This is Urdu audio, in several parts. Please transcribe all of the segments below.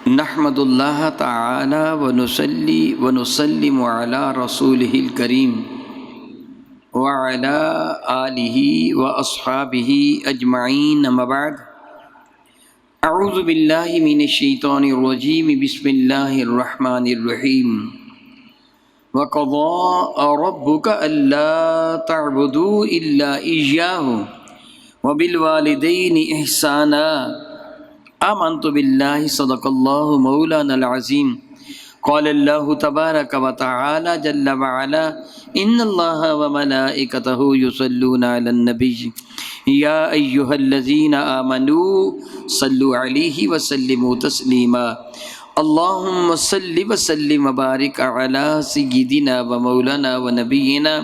نحمد اللہ تعالی ونصلی ونسلم علی رسولہ الکریم وعلی آلہ واصحابہ اجمعین اما بعد اعوذ باللہ من الشیطان الرجیم بسم اللہ الرحمن الرحیم وقضى ربك ألا تعبدوا إلا إياه وبالوالدين إحسانا آمنت بالله صدق الله مولانا العظيم قال الله تبارك وتعالى جل وعلا إن الله وملائكته يصلون على النبي يا أيها الذين آمنوا صلوا عليه وسلموا تسليما اللهم صل وسلم وبارك على سيدنا ومولانا ونبينا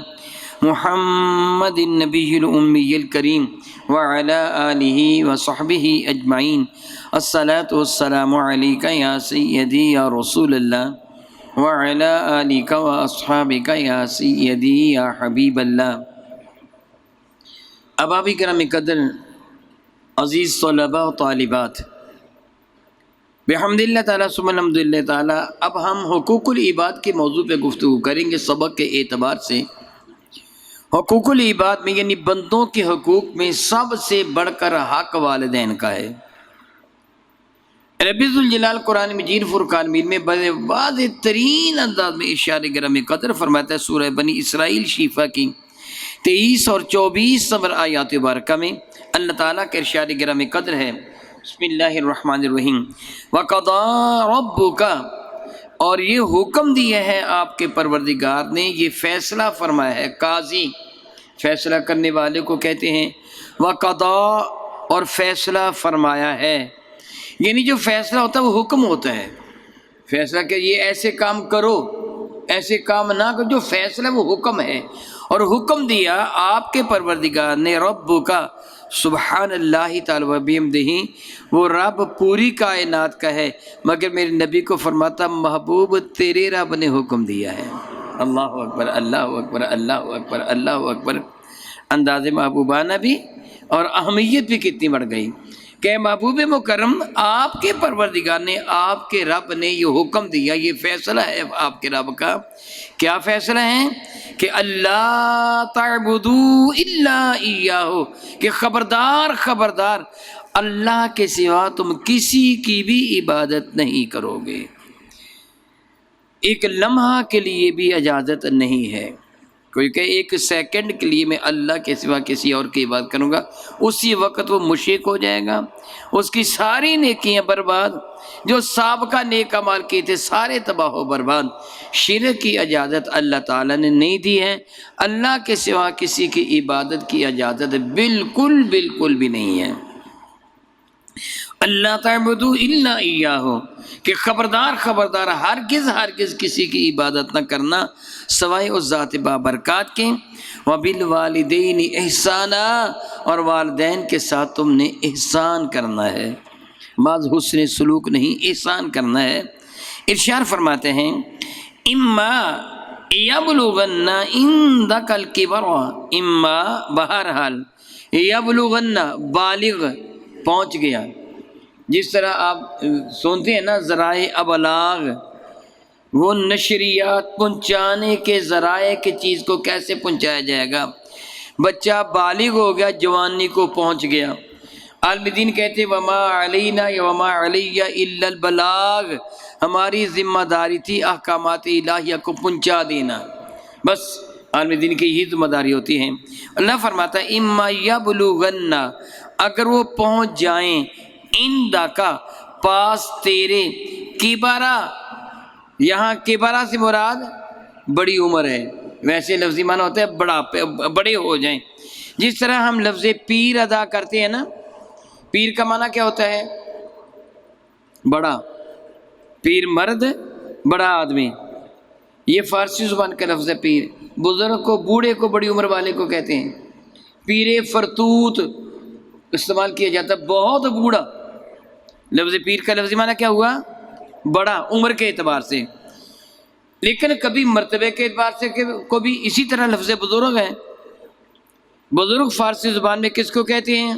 محمد النبي الأمي الكريم وعلى آله وصحبه أجمعين الصلاة والسلام عليك يا سيدي يا رسول الله وعلى آلك وأصحابك يا سيدي يا حبيب الله. احباب کرام قدر، عزیز طلباء و طالبات، بحمد اللہ تعالیٰ ثم الحمد للہ تعالیٰ اب ہم حقوق العباد کے موضوع پہ گفتگو کریں گے. سبق کے اعتبار سے حقوق العباد میں یعنی بندوں کے حقوق میں سب سے بڑھ کر حق والدین کا ہے. رب ذوالجلال قرآن مجید فرقان مجید میں بڑے واضح ترین انداز میں ارشاد گرامی قدر فرماتا ہے سورہ بنی اسرائیل شیفہ کی 23 اور 24 نمبر آیات مبارکہ میں اللہ تعالیٰ کے ارشاد گرامی قدر ہے بسم اللہ الرحمن الرحیم وَقَضَى رَبُّكَ، اور یہ حکم دیا ہے آپ کے پروردگار نے، یہ فیصلہ فرمایا ہے. قاضی فیصلہ کرنے والے کو کہتے ہیں. وَقَضَى، اور فیصلہ فرمایا ہے، یعنی جو فیصلہ ہوتا ہے وہ حکم ہوتا ہے. فیصلہ کہ یہ ایسے کام کرو ایسے کام نہ کرو، جو فیصلہ وہ حکم ہے. اور حکم دیا آپ کے پروردگار نے ربک، سبحان اللہ تعالی و بحمدہ، وہ رب پوری کائنات کا ہے مگر میرے نبی کو فرماتا محبوب تیرے رب نے حکم دیا ہے. اللہ اکبر اللہ اکبر اللہ اکبر اللہ اکبر. انداز محبوبانہ بھی اور اہمیت بھی کتنی بڑھ گئی کہ محبوب مکرم آپ کے پروردگار نے، آپ کے رب نے یہ حکم دیا، یہ فیصلہ ہے آپ کے رب کا. کیا فیصلہ ہے؟ کہ اللہ تعبدوا الا ایاہ، کہ خبردار خبردار اللہ کے سوا تم کسی کی بھی عبادت نہیں کرو گے، ایک لمحہ کے لیے بھی اجازت نہیں ہے. کوئی کہ ایک سیکنڈ کے لیے میں اللہ کے سوا کسی اور کی عبادت کروں گا، اسی وقت وہ مشرک ہو جائے گا، اس کی ساری نیکیاں برباد، جو سابقہ نیک اعمال کیے تھے سارے تباہ و برباد. شرک کی اجازت اللہ تعالیٰ نے نہیں دی ہے. اللہ کے سوا کسی کی عبادت کی اجازت بالکل بالکل بھی نہیں ہے. اللہ تعبدوا الا ایاہ، کہ خبردار خبردار ہرگز ہرگز کسی کی عبادت نہ کرنا سوائے اس ذات بابرکات کے. وبالوالدین احسانا، اور والدین کے ساتھ تم نے احسان کرنا ہے، بعض حسن سلوک نہیں، احسان کرنا ہے. ارشاد فرماتے ہیں اما یبلغن عندک الکبر، اما بہرحال یبلغن بالغ پہنچ گیا. جس طرح آپ سنتے ہیں نا ذرائع ابلاغ، وہ نشریات پہنچانے کے ذرائع کی چیز کو کیسے پہنچایا جائے گا. بچہ بالغ ہو گیا، جوانی کو پہنچ گیا. عالم دین کہتے وما علینا وما علیہ الا البلاغ، ہماری ذمہ داری تھی احکامات الہیہ کو پہنچا دینا، بس عالم دین کی یہی ذمہ داری ہوتی ہے. اللہ فرماتا ہے اما یبلغن، اگر وہ پہنچ جائیں عندکا پاس تیرے، کبرا، یہاں کبرا سے مراد بڑی عمر ہے، ویسے لفظی معنی ہوتا ہے بڑے ہو جائیں. جس طرح ہم لفظ پیر ادا کرتے ہیں نا، پیر کا معنی کیا ہوتا ہے؟ بڑا. پیر مرد، بڑا آدمی، یہ فارسی زبان کا لفظ ہے. پیر بزرگ کو، بوڑھے کو، بڑی عمر والے کو کہتے ہیں. پیر فرتوت استعمال کیا جاتا ہے، بہت بوڑھا. لفظ پیر کا لفظی معنی کیا ہوا؟ بڑا، عمر کے اعتبار سے. لیکن کبھی مرتبے کے اعتبار سے کو بھی اسی طرح لفظ بزرگ ہے. بزرگ فارسی زبان میں کس کو کہتے ہیں؟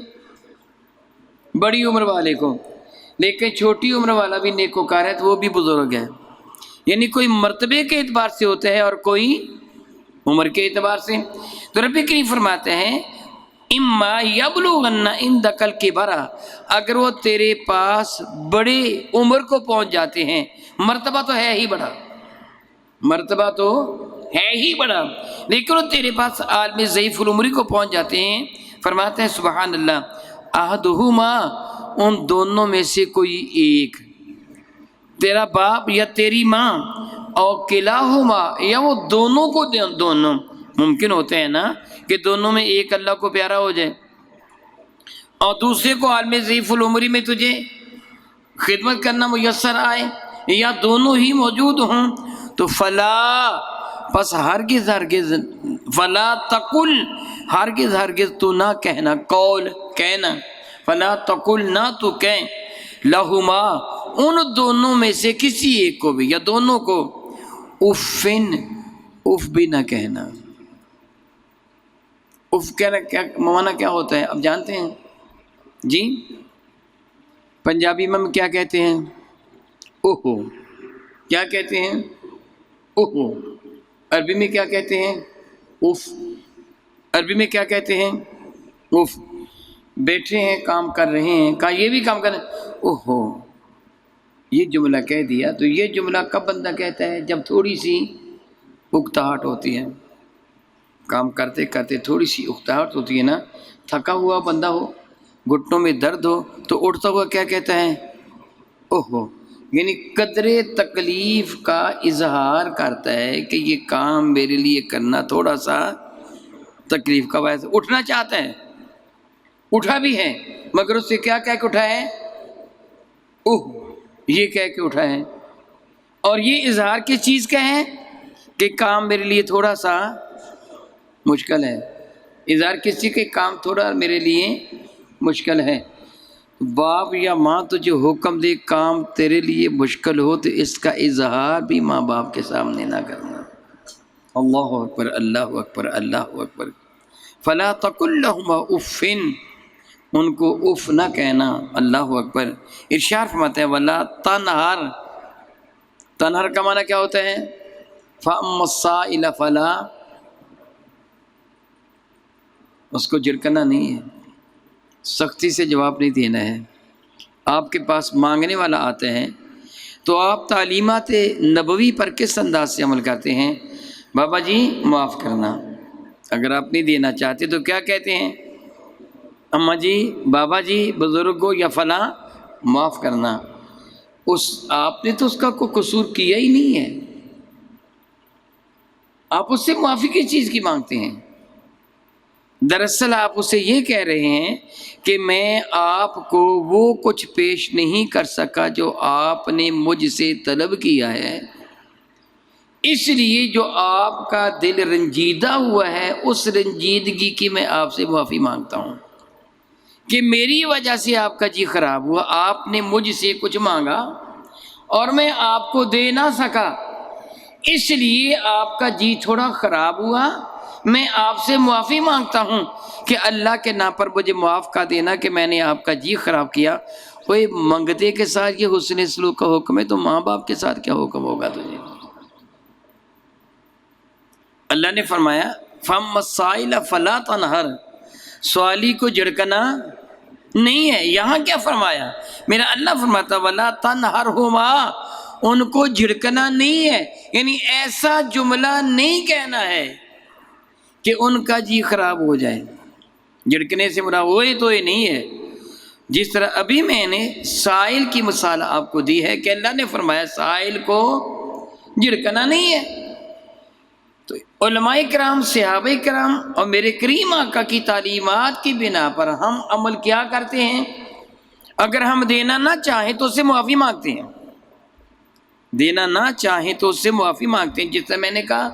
بڑی عمر والے کو. لیکن چھوٹی عمر والا بھی نیکوکار ہے تو وہ بھی بزرگ ہے، یعنی کوئی مرتبے کے اعتبار سے ہوتا ہے اور کوئی عمر کے اعتبار سے۔ تو رب کریم فرماتے ہیں اما یبلغن عندک الکبر، اگر وہ تیرے پاس بڑے عمر کو پہنچ جاتے ہیں، مرتبہ تو ہے ہی بڑا، مرتبہ تو ہے ہی بڑا، لیکن وہ تیرے پاس عالم ضعیف العمری کو پہنچ جاتے ہیں، فرماتے ہیں سبحان اللہ احدہما، ان دونوں میں سے کوئی ایک، تیرا باپ یا تیری ماں، اور کلاہما، یا وہ دونوں کو، دونوں ممکن ہوتے ہیں نا کہ دونوں میں ایک اللہ کو پیارا ہو جائے اور دوسرے کو عالم ضعیف العمری میں تجھے خدمت کرنا میسر آئے، یا دونوں ہی موجود ہوں، تو فلا، پس ہرگز ہرگز، فلا تقل، ہرگز ہرگز تو نہ کہنا، قول کہنا، فلا تقل نہ تو کہیں، لہما، ان دونوں میں سے کسی ایک کو بھی یا دونوں کو، افن، اف بھی نہ کہنا۔ اف کہنا کیا معنی کیا ہوتا ہے آپ جانتے ہیں جی؟ پنجابی میں ہم کیا کہتے ہیں؟ اوہو، کیا کہتے ہیں؟ اوہو۔ عربی میں کیا کہتے ہیں؟ اف۔ عربی میں کیا کہتے ہیں؟ اف۔ بیٹھے ہیں کام کر رہے ہیں، کہا یہ بھی کام کر رہے ہیں، اوہو، یہ جملہ کہہ دیا۔ تو یہ جملہ کب بندہ کہتا ہے؟ جب تھوڑی سی اکتاہٹ ہوتی ہے، کام کرتے کرتے تھوڑی سی اکتاہٹ ہوتی ہے نا، تھکا ہوا بندہ ہو، گھٹنوں میں درد ہو، تو اٹھتا ہوا کیا کہتا ہے؟ اوہو، یعنی قدر تکلیف کا اظہار کرتا ہے کہ یہ کام میرے لیے کرنا تھوڑا سا تکلیف کا باعث، اٹھنا چاہتا ہے، اٹھا بھی ہے، مگر اس سے کیا کہہ کے اٹھا ہے؟ اوہ، یہ کہہ کے اٹھا ہے۔ اور یہ اظہار کس چیز کا ہے؟ کہ کام میرے لیے تھوڑا سا مشکل ہے، اظہار کس چیز کے؟ کام تھوڑا میرے لیے مشکل ہے۔ باپ یا ماں تجھے حکم دے کام تیرے لیے مشکل ہو تو اس کا اظہار بھی ماں باپ کے سامنے نہ کرنا۔ اللہ اکبر، اللہ اکبر، اللہ اکبر۔ فلا تقل لہما اف، ان کو اف نہ کہنا، اللہ اکبر۔ ارشاد فرماتے ہیں ولا تنہر، تنہر کا معنی کیا ہوتا ہے؟ فاما السائل فلا، اس کو جھڑکنا نہیں ہے، سختی سے جواب نہیں دینا ہے۔ آپ کے پاس مانگنے والا آتے ہیں تو آپ تعلیمات نبوی پر کس انداز سے عمل کرتے ہیں؟ بابا جی معاف کرنا، اگر آپ نہیں دینا چاہتے تو کیا کہتے ہیں؟ اماں جی، بابا جی، بزرگوں یا فلاں معاف کرنا۔ آپ نے تو اس کا کوئی قصور کیا ہی نہیں ہے، آپ اس سے معافی کس چیز کی مانگتے ہیں؟ دراصل آپ اسے یہ کہہ رہے ہیں کہ میں آپ کو وہ کچھ پیش نہیں کر سکا جو آپ نے مجھ سے طلب کیا ہے، اس لیے جو آپ کا دل رنجیدہ ہوا ہے اس رنجیدگی کی میں آپ سے معافی مانگتا ہوں کہ میری وجہ سے آپ کا جی خراب ہوا، آپ نے مجھ سے کچھ مانگا اور میں آپ کو دے نہ سکا، اس لیے آپ کا جی تھوڑا خراب ہوا، میں آپ سے معافی مانگتا ہوں کہ اللہ کے نام پر مجھے معاف کر دینا کہ میں نے آپ کا جی خراب کیا۔ کوئی منگتے کے ساتھ یہ حسن سلوک کا حکم ہے تو ماں باپ کے ساتھ کیا حکم ہوگا تجھے؟ اللہ نے فرمایا فَأَمَّا السَّائِلَ فَلَا تَنْهَرْ، سوالی کو جھڑکنا نہیں ہے۔ یہاں کیا فرمایا؟ میرا اللہ فرماتا وَلَا تَنْهَرْهُمَا، ان کو جھڑکنا نہیں ہے، یعنی ایسا جملہ نہیں کہنا ہے کہ ان کا جی خراب ہو جائے۔ جھڑکنے سے مراد وہی تو یہ نہیں ہے، جس طرح ابھی میں نے سائل کی مثال آپ کو دی ہے کہ اللہ نے فرمایا سائل کو جھڑکنا نہیں ہے۔ تو علماء کرام، صحابہ کرام اور میرے کریم آقا کی تعلیمات کی بنا پر ہم عمل کیا کرتے ہیں؟ اگر ہم دینا نہ چاہیں تو اس سے معافی مانگتے ہیں، دینا نہ چاہیں تو اس سے معافی مانگتے ہیں۔ جس طرح میں نے کہا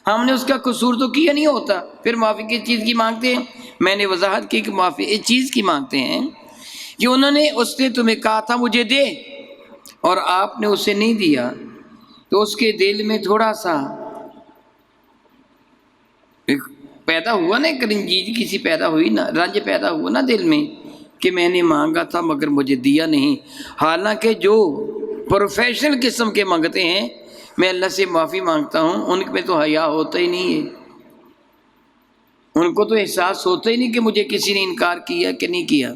ہم نے اس کا قصور تو کیا نہیں ہوتا، پھر معافی کس چیز کی مانگتے ہیں؟ میں نے وضاحت کی کہ معافی اس چیز کی مانگتے ہیں کہ انہوں نے، اس نے تمہیں کہا تھا مجھے دے اور آپ نے اسے نہیں دیا، تو اس کے دل میں تھوڑا سا پیدا ہوا نا، ایک رنجیدگی کسی پیدا ہوئی نا، رنج پیدا ہوا نا دل میں، کہ میں نے مانگا تھا مگر مجھے دیا نہیں، حالانکہ جو پروفیشنل قسم کے مانگتے ہیں میں اللہ سے معافی مانگتا ہوں، ان میں تو حیا ہوتا ہی نہیں ہے، ان کو تو احساس ہوتا ہی نہیں کہ مجھے کسی نے انکار کیا کہ نہیں کیا،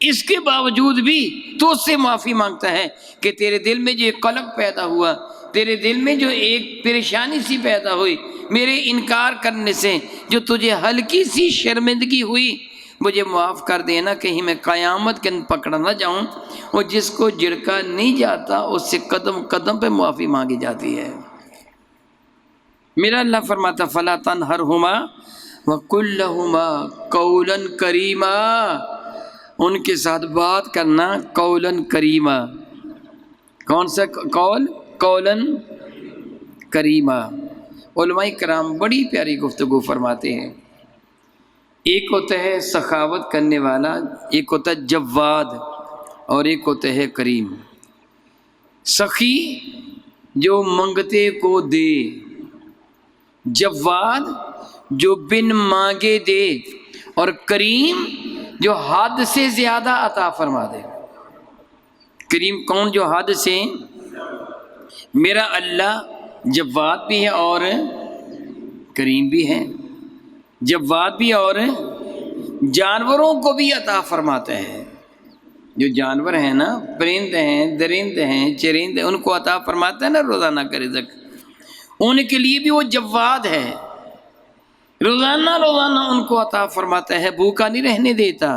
اس کے باوجود بھی تو اس سے معافی مانگتا ہے کہ تیرے دل میں جو ایک قلق پیدا ہوا، تیرے دل میں جو ایک پریشانی سی پیدا ہوئی میرے انکار کرنے سے، جو تجھے ہلکی سی شرمندگی ہوئی، مجھے معاف کر دینا، کہیں میں قیامت کے پکڑا نہ جاؤں۔ وہ جس کو جھڑکا نہیں جاتا اس سے قدم قدم پہ معافی مانگی جاتی ہے۔ میرا اللہ فرماتا فلا تنہرہما وقل لہما قولا کریما، ان کے ساتھ بات کرنا قولا کریما۔ کون سا قول؟ قولا کریما۔ علماء کرام بڑی پیاری گفتگو فرماتے ہیں، ایک ہوتا ہے سخاوت کرنے والا، ایک ہوتا ہے جواد، اور ایک ہوتا ہے کریم۔ سخی جو منگتے کو دے، جواد جو بن مانگے دے، اور کریم جو حد سے زیادہ عطا فرما دے۔ کریم کون؟ جو حد سے۔ میرا اللہ جواد بھی ہے اور کریم بھی ہے، جواد بھی اور جانوروں کو بھی عطا فرماتا ہے۔ جو جانور ہیں نا، پرند ہیں، درند ہیں، چرند ہیں، ان کو عطا فرماتا ہے نا روزانہ کا رزق، ان کے لیے بھی وہ جواد ہے، روزانہ روزانہ ان کو عطا فرماتا ہے، بھوکا نہیں رہنے دیتا۔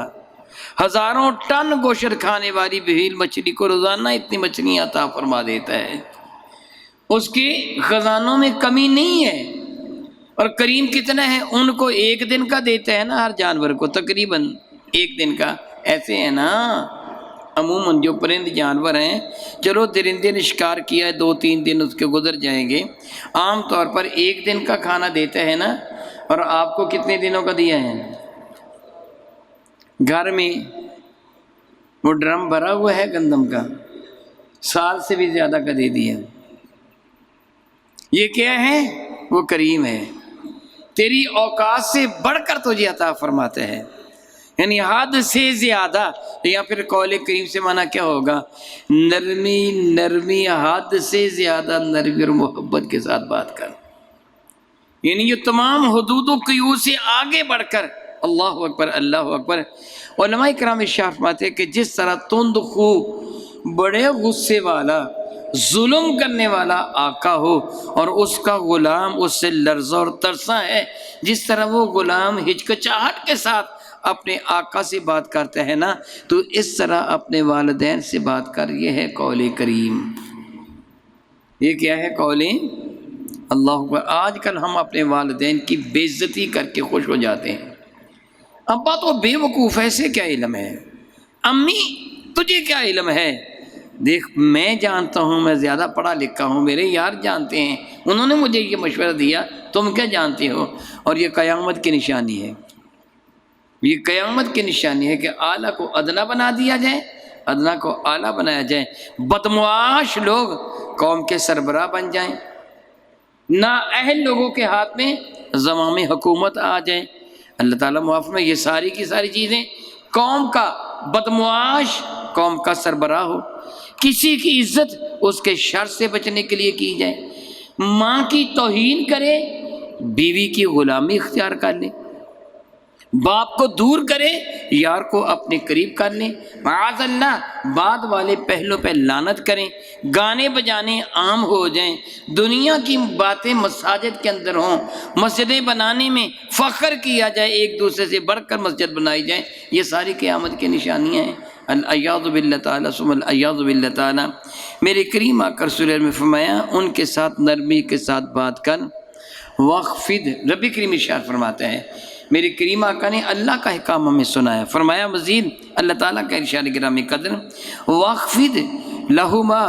ہزاروں ٹن گوشت کھانے والی بھیل مچھلی کو روزانہ اتنی مچھلیاں عطا فرما دیتا ہے، اس کے خزانوں میں کمی نہیں ہے۔ اور کریم کتنا ہے؟ ان کو ایک دن کا دیتا ہے نا، ہر جانور کو تقریباً ایک دن کا۔ ایسے ہے نا عموماً جو پرند جانور ہیں، چلو درندے نے شکار کیا ہے 2-3 دن اس کے گزر جائیں گے، عام طور پر ایک دن کا کھانا دیتا ہے نا۔ اور آپ کو کتنے دنوں کا دیا ہے؟ گھر میں وہ ڈرم بھرا ہوا ہے گندم کا، سال سے بھی زیادہ کا دے دیا۔ یہ کیا ہے؟ وہ کریم ہے، تیری اوقات سے بڑھ کر تجھے عطا فرماتا ہے، یعنی حد سے زیادہ۔ یا پھر قول کریم سے معنی کیا ہوگا؟ نرمی نرمی، حد سے زیادہ نرمی اور محبت کے ساتھ بات کر، یعنی یہ تمام حدود و قیود سے آگے بڑھ کر۔ اللہ اکبر، اللہ اکبر۔ علماء کرام ارشاد فرماتے ہیں کہ جس طرح تند خو، بڑے غصے والا، ظلم کرنے والا آقا ہو اور اس کا غلام اس سے لرزا اور ترسا ہے، جس طرح وہ غلام ہچکچاہٹ کے ساتھ اپنے آقا سے بات کرتا ہے نا، تو اس طرح اپنے والدین سے بات کر۔ یہ ہے قول کریم۔ یہ کیا ہے؟ قول اللہ اکبر۔ آج کل ہم اپنے والدین کی بے عزتی کر کے خوش ہو جاتے ہیں۔ ابا تو بے وقوف ہے، اسے کیا علم ہے؟ امی تجھے کیا علم ہے؟ دیکھ میں جانتا ہوں، میں زیادہ پڑھا لکھا ہوں، میرے یار جانتے ہیں، انہوں نے مجھے یہ مشورہ دیا، تم کیا جانتے ہو؟ اور یہ قیامت کی نشانی ہے، یہ قیامت کی نشانی ہے کہ اعلیٰ کو ادنا بنا دیا جائے، ادنا کو اعلیٰ بنایا جائے، بدمعاش لوگ قوم کے سربراہ بن جائیں، نااہل لوگوں کے ہاتھ میں زمام حکومت آ جائے۔ اللہ تعالیٰ معاف میں یہ ساری کی ساری چیزیں، قوم کا بدمعاش قوم کا سربراہ ہو، کسی کی عزت اس کے شر سے بچنے کے لیے کی جائے، ماں کی توہین کرے، بیوی کی غلامی اختیار کر لے، باپ کو دور کرے، یار کو اپنے قریب کر لیں، معاذ اللہ بعد والے پہلو پہ لعنت کریں، گانے بجانے عام ہو جائیں، دنیا کی باتیں مساجد کے اندر ہوں، مسجدیں بنانے میں فخر کیا جائے، ایک دوسرے سے بڑھ کر مسجد بنائی جائے، یہ ساری قیامت کی نشانیاں ہیں۔ العیاذ باللہ تعالیٰ ثم العیاذ باللہ تعالیٰ۔ میرے کریم آقا رسول اللہ نے فرمایا ان کے ساتھ نرمی کے ساتھ بات کر، وخفض، رب کریم ارشاد فرماتا ہے، میرے کریم آقا نے اللہ کا احکام ہمیں سنایا، فرمایا مزید اللہ تعالیٰ کا ارشاد گرامی قدر، وخفض لہما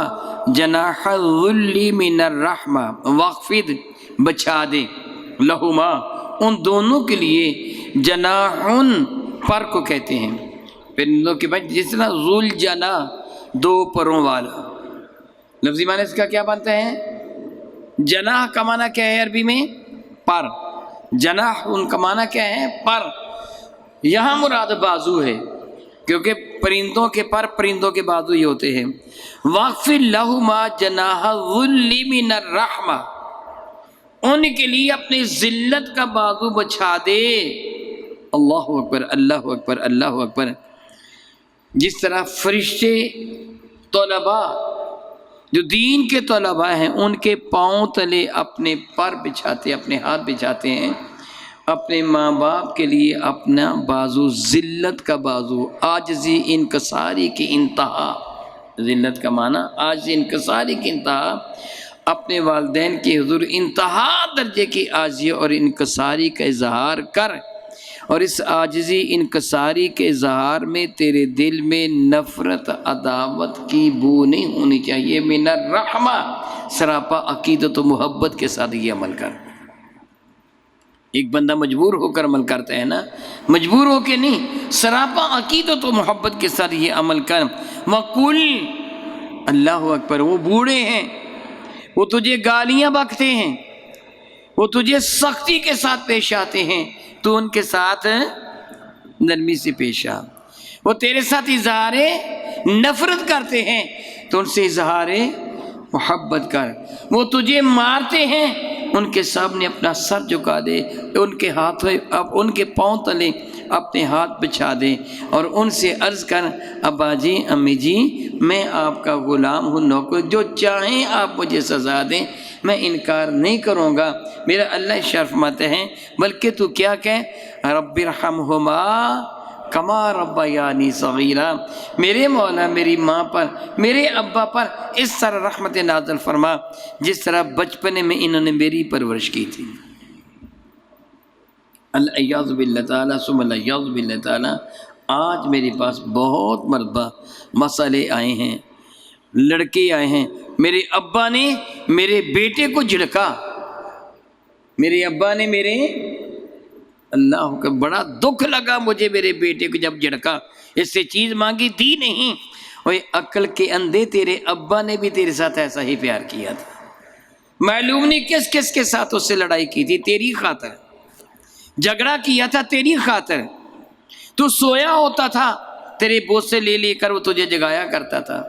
جناح الذل من الرحمہ، وخفض بچا دے، لہما ان دونوں کے لیے، جناحن پر کو کہتے ہیں پرندوں کے بچ، جس طرح ذل جناح دو پروں والا، لفظی معنی اس کا کیا بنتا ہے؟ جناح کا معنی کیا ہے عربی میں؟ پر، جناح ان کا معنی کیا ہے؟ پر، یہاں مراد بازو ہے، کیونکہ پرندوں کے پر پرندوں کے بازو ہی ہوتے ہیں. واغفر لہما جناح الذل من الرحمہ، ان کے لیے اپنی ذلت کا بازو بچھا دے. اللہ اکبر، اللہ اکبر، اللہ اکبر. جس طرح فرشتے طلباء جو دین کے طلباء ہیں ان کے پاؤں تلے اپنے پر بچھاتے، اپنے ہاتھ بچھاتے ہیں، اپنے ماں باپ کے لیے اپنا بازو، ذلت کا بازو، عاجزی انکساری کی انتہا. ذلت کا معنی عاجزی انکساری کی انتہا، اپنے والدین کے حضور انتہا درجے کی عاجزی اور انکساری کا اظہار کر، اور اس عاجزی انکساری کے اظہار میں تیرے دل میں نفرت عداوت کی بو نہیں ہونی چاہیے. من الرحمہ، سراپا عقیدت و محبت کے ساتھ یہ عمل کر. ایک بندہ مجبور ہو کر عمل کرتا ہے نا، مجبور ہو کے نہیں، سراپا عقیدت و محبت کے ساتھ یہ عمل کر. وَقُلْ، اللہ اکبر. وہ بوڑھے ہیں، وہ تجھے گالیاں بکتے ہیں، وہ تجھے سختی کے ساتھ پیش آتے ہیں، تو ان کے ساتھ نرمی سے پیش آ. وہ تیرے ساتھ اظہار نفرت کرتے ہیں تو ان سے اظہار محبت کر. وہ تجھے مارتے ہیں، ان کے سامنے اپنا سر جھکا دے، ان کے ہاتھ، ان کے پاؤں تلے اپنے ہاتھ بچھا دے، اور ان سے عرض کر ابا جی، امی جی، میں آپ کا غلام ہوں، نوکر، جو چاہیں آپ مجھے سزا دیں، میں انکار نہیں کروں گا. میرا اللہ شرف مت ہے، بلکہ تو کیا کہہ، رب ارحمہما کما ربیانی صغیرا، میرے مولا میری ماں پر، میرے ابا پر اس طرح رحمت نازل فرما جس طرح بچپنے میں انہوں نے میری پرورش کی تھی. الیاذ باللہ تعالیٰ ثم الیاذ باللہ تعالیٰ. آج میرے پاس بہت مرتبہ مسئلے آئے ہیں، لڑکے آئے ہیں، میرے ابا نے میرے بیٹے کو جھڑکا، میرے ابا نے میرے، اللہ کا بڑا دکھ لگا مجھے میرے بیٹے کو جب جھڑکا، اس سے چیز مانگی دی نہیں. اوے عقل کے اندھے، تیرے ابا نے بھی تیرے ساتھ ایسا ہی پیار کیا تھا. معلوم نہیں کس کس کے ساتھ اس سے لڑائی کی تھی، تیری خاطر جھگڑا کیا تھا، تیری خاطر. تو سویا ہوتا تھا، تیرے بوسے لے لے کر وہ تجھے جگایا کرتا تھا.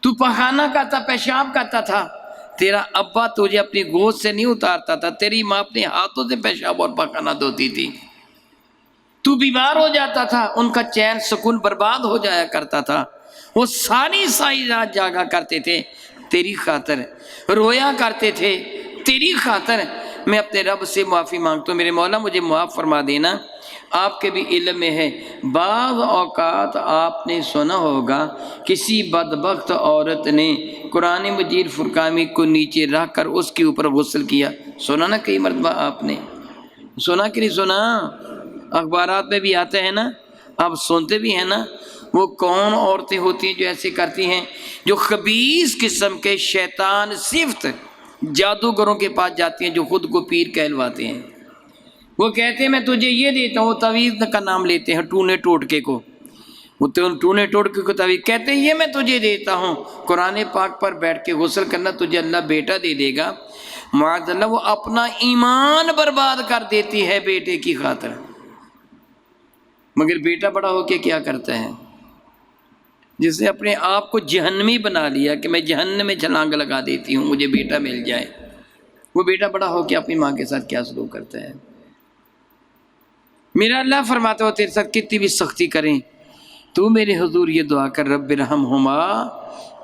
تو پخانہ کرتا، پیشاب کرتا تھا، تیرا ابا تجھے اپنی گود سے نہیں اتارتا تھا، تیری ماں اپنے ہاتھوں سے پیشاب اور پخانہ دھوتی تھی. تو بیمار ہو جاتا تھا، ان کا چین سکون برباد ہو جایا کرتا تھا. وہ ساری رات جاگا کرتے تھے تیری خاطر، رویا کرتے تھے تیری خاطر. میں اپنے رب سے معافی مانگتا ہوں، میرے مولا مجھے معاف فرما دینا. آپ کے بھی علم میں ہے، بعض اوقات آپ نے سنا ہوگا کسی بدبخت عورت نے قرآن مجید فرقان کو نیچے رکھ کر اس کے اوپر غسل کیا. سنا نا کئی مرتبہ آپ نے، سنا کہ نہیں سنا؟ اخبارات میں بھی آتے ہیں نا، آپ سنتے بھی ہیں نا. وہ کون عورتیں ہوتی ہیں جو ایسے کرتی ہیں؟ جو خبیث قسم کے شیطان صفت جادوگروں کے پاس جاتی ہیں، جو خود کو پیر کہلواتے ہیں. وہ کہتے ہیں میں تجھے یہ دیتا ہوں، تعویذ کا نام لیتے ہیں، ٹونے ٹوٹکے کو، وہ ٹونے ٹوٹکے کو تعویذ کہتے ہیں، یہ میں تجھے دیتا ہوں، قرآن پاک پر بیٹھ کے غسل کرنا، تجھے اللہ بیٹا دے دے گا. معاذ اللہ، وہ اپنا ایمان برباد کر دیتی ہے بیٹے کی خاطر. مگر بیٹا بڑا ہو کے کیا کرتا ہے؟ جس نے اپنے آپ کو جہنمی بنا لیا کہ میں جہنم میں چھلانگ لگا دیتی ہوں مجھے بیٹا مل جائے، وہ بیٹا بڑا ہو کے اپنی ماں کے ساتھ کیا سلوک کرتا ہے. میرا اللہ فرماتا ہو تیرے ساتھ کتنی بھی سختی کریں تو میرے حضور یہ دعا کر، رب ارحمہما،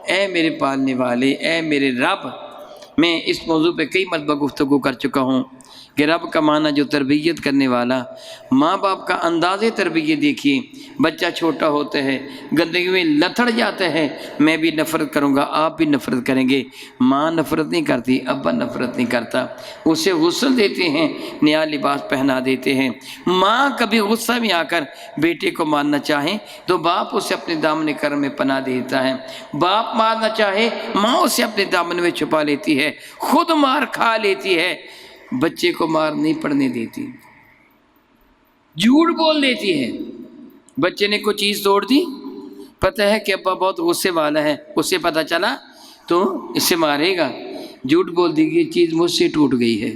اے میرے پالنے والے، اے میرے رب. میں اس موضوع پہ کئی مرتبہ گفتگو کر چکا ہوں کہ رب کا معنی جو تربیت کرنے والا، ماں باپ کا انداز تربیت دیکھیے. بچہ چھوٹا ہوتا ہے، گندگی میں لتھڑ جاتا ہے، میں بھی نفرت کروں گا، آپ بھی نفرت کریں گے. ماں نفرت نہیں کرتی، ابا نفرت نہیں کرتا، اسے غسل دیتے ہیں، نیا لباس پہنا دیتے ہیں. ماں کبھی غصہ میں آ کر بیٹے کو مارنا چاہے تو باپ اسے اپنے دامن کرم میں پناہ دیتا ہے. باپ مارنا چاہے، ماں اسے اپنے دامن میں چھپا لیتی ہے، خود مار کھا لیتی ہے، بچے کو مار نہیں پڑنے دیتی، جھوٹ بول دیتی ہے. بچے نے کوئی چیز توڑ دی، پتہ ہے کہ ابا بہت غصے والا ہے، اسے پتہ چلا تو اسے مارے گا، جھوٹ بول دی کہ یہ چیز مجھ سے ٹوٹ گئی ہے،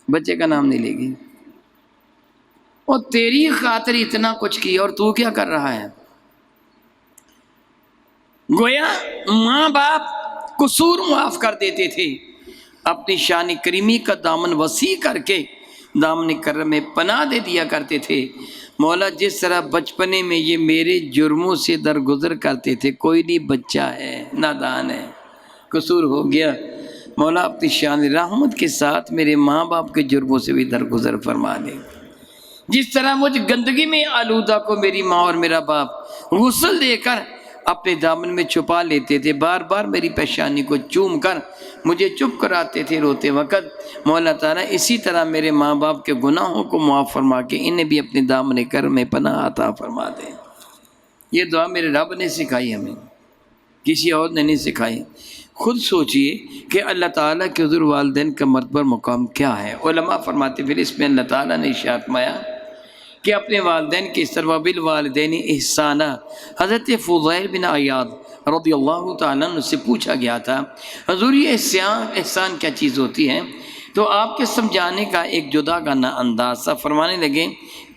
بچے کا نام نہیں لے گی. اور تیری خاطر اتنا کچھ کیا اور تو کیا کر رہا ہے؟ گویا ماں باپ قصور معاف کر دیتے تھے، اپنی شان کریمی کا دامن وسیع کر کے دامن کرم میں پناہ دے دیا کرتے تھے۔ مولا جس طرح بچپنے میں یہ میرے جرموں سے درگزر کرتے تھے، کوئی نہیں بچہ ہے، نادان ہے، قصور ہو گیا، مولا اپنی شان رحمت کے ساتھ میرے ماں باپ کے جرموں سے بھی درگزر فرما دے۔ جس طرح مجھ گندگی میں آلودہ کو میری ماں اور میرا باپ غسل دے کر اپنے دامن میں چھپا لیتے تھے، بار بار میری پیشانی کو چوم کر مجھے چپ کراتے تھے روتے وقت، مولا تعالیٰ اسی طرح میرے ماں باپ کے گناہوں کو معاف فرما کے انہیں بھی اپنے دامن کرم میں پناہ عطا فرما دے۔ یہ دعا میرے رب نے سکھائی ہمیں، کسی اور نے نہیں سکھائی۔ خود سوچئے کہ اللہ تعالیٰ کے حضور والدین کا مرتبہ مقام کیا ہے۔ علماء فرماتے پھر اس میں اللہ تعالیٰ نے ارشاد فرمایا کہ اپنے والدین کی اس طرح بالوالدین احسانہ۔ حضرت فضیل بن عیاض رضی اللہ تعالیٰ عنہ سے پوچھا گیا تھا حضور یہ احسان کیا چیز ہوتی ہے؟ تو آپ کے سمجھانے کا ایک جدا گانا انداز تھا، فرمانے لگے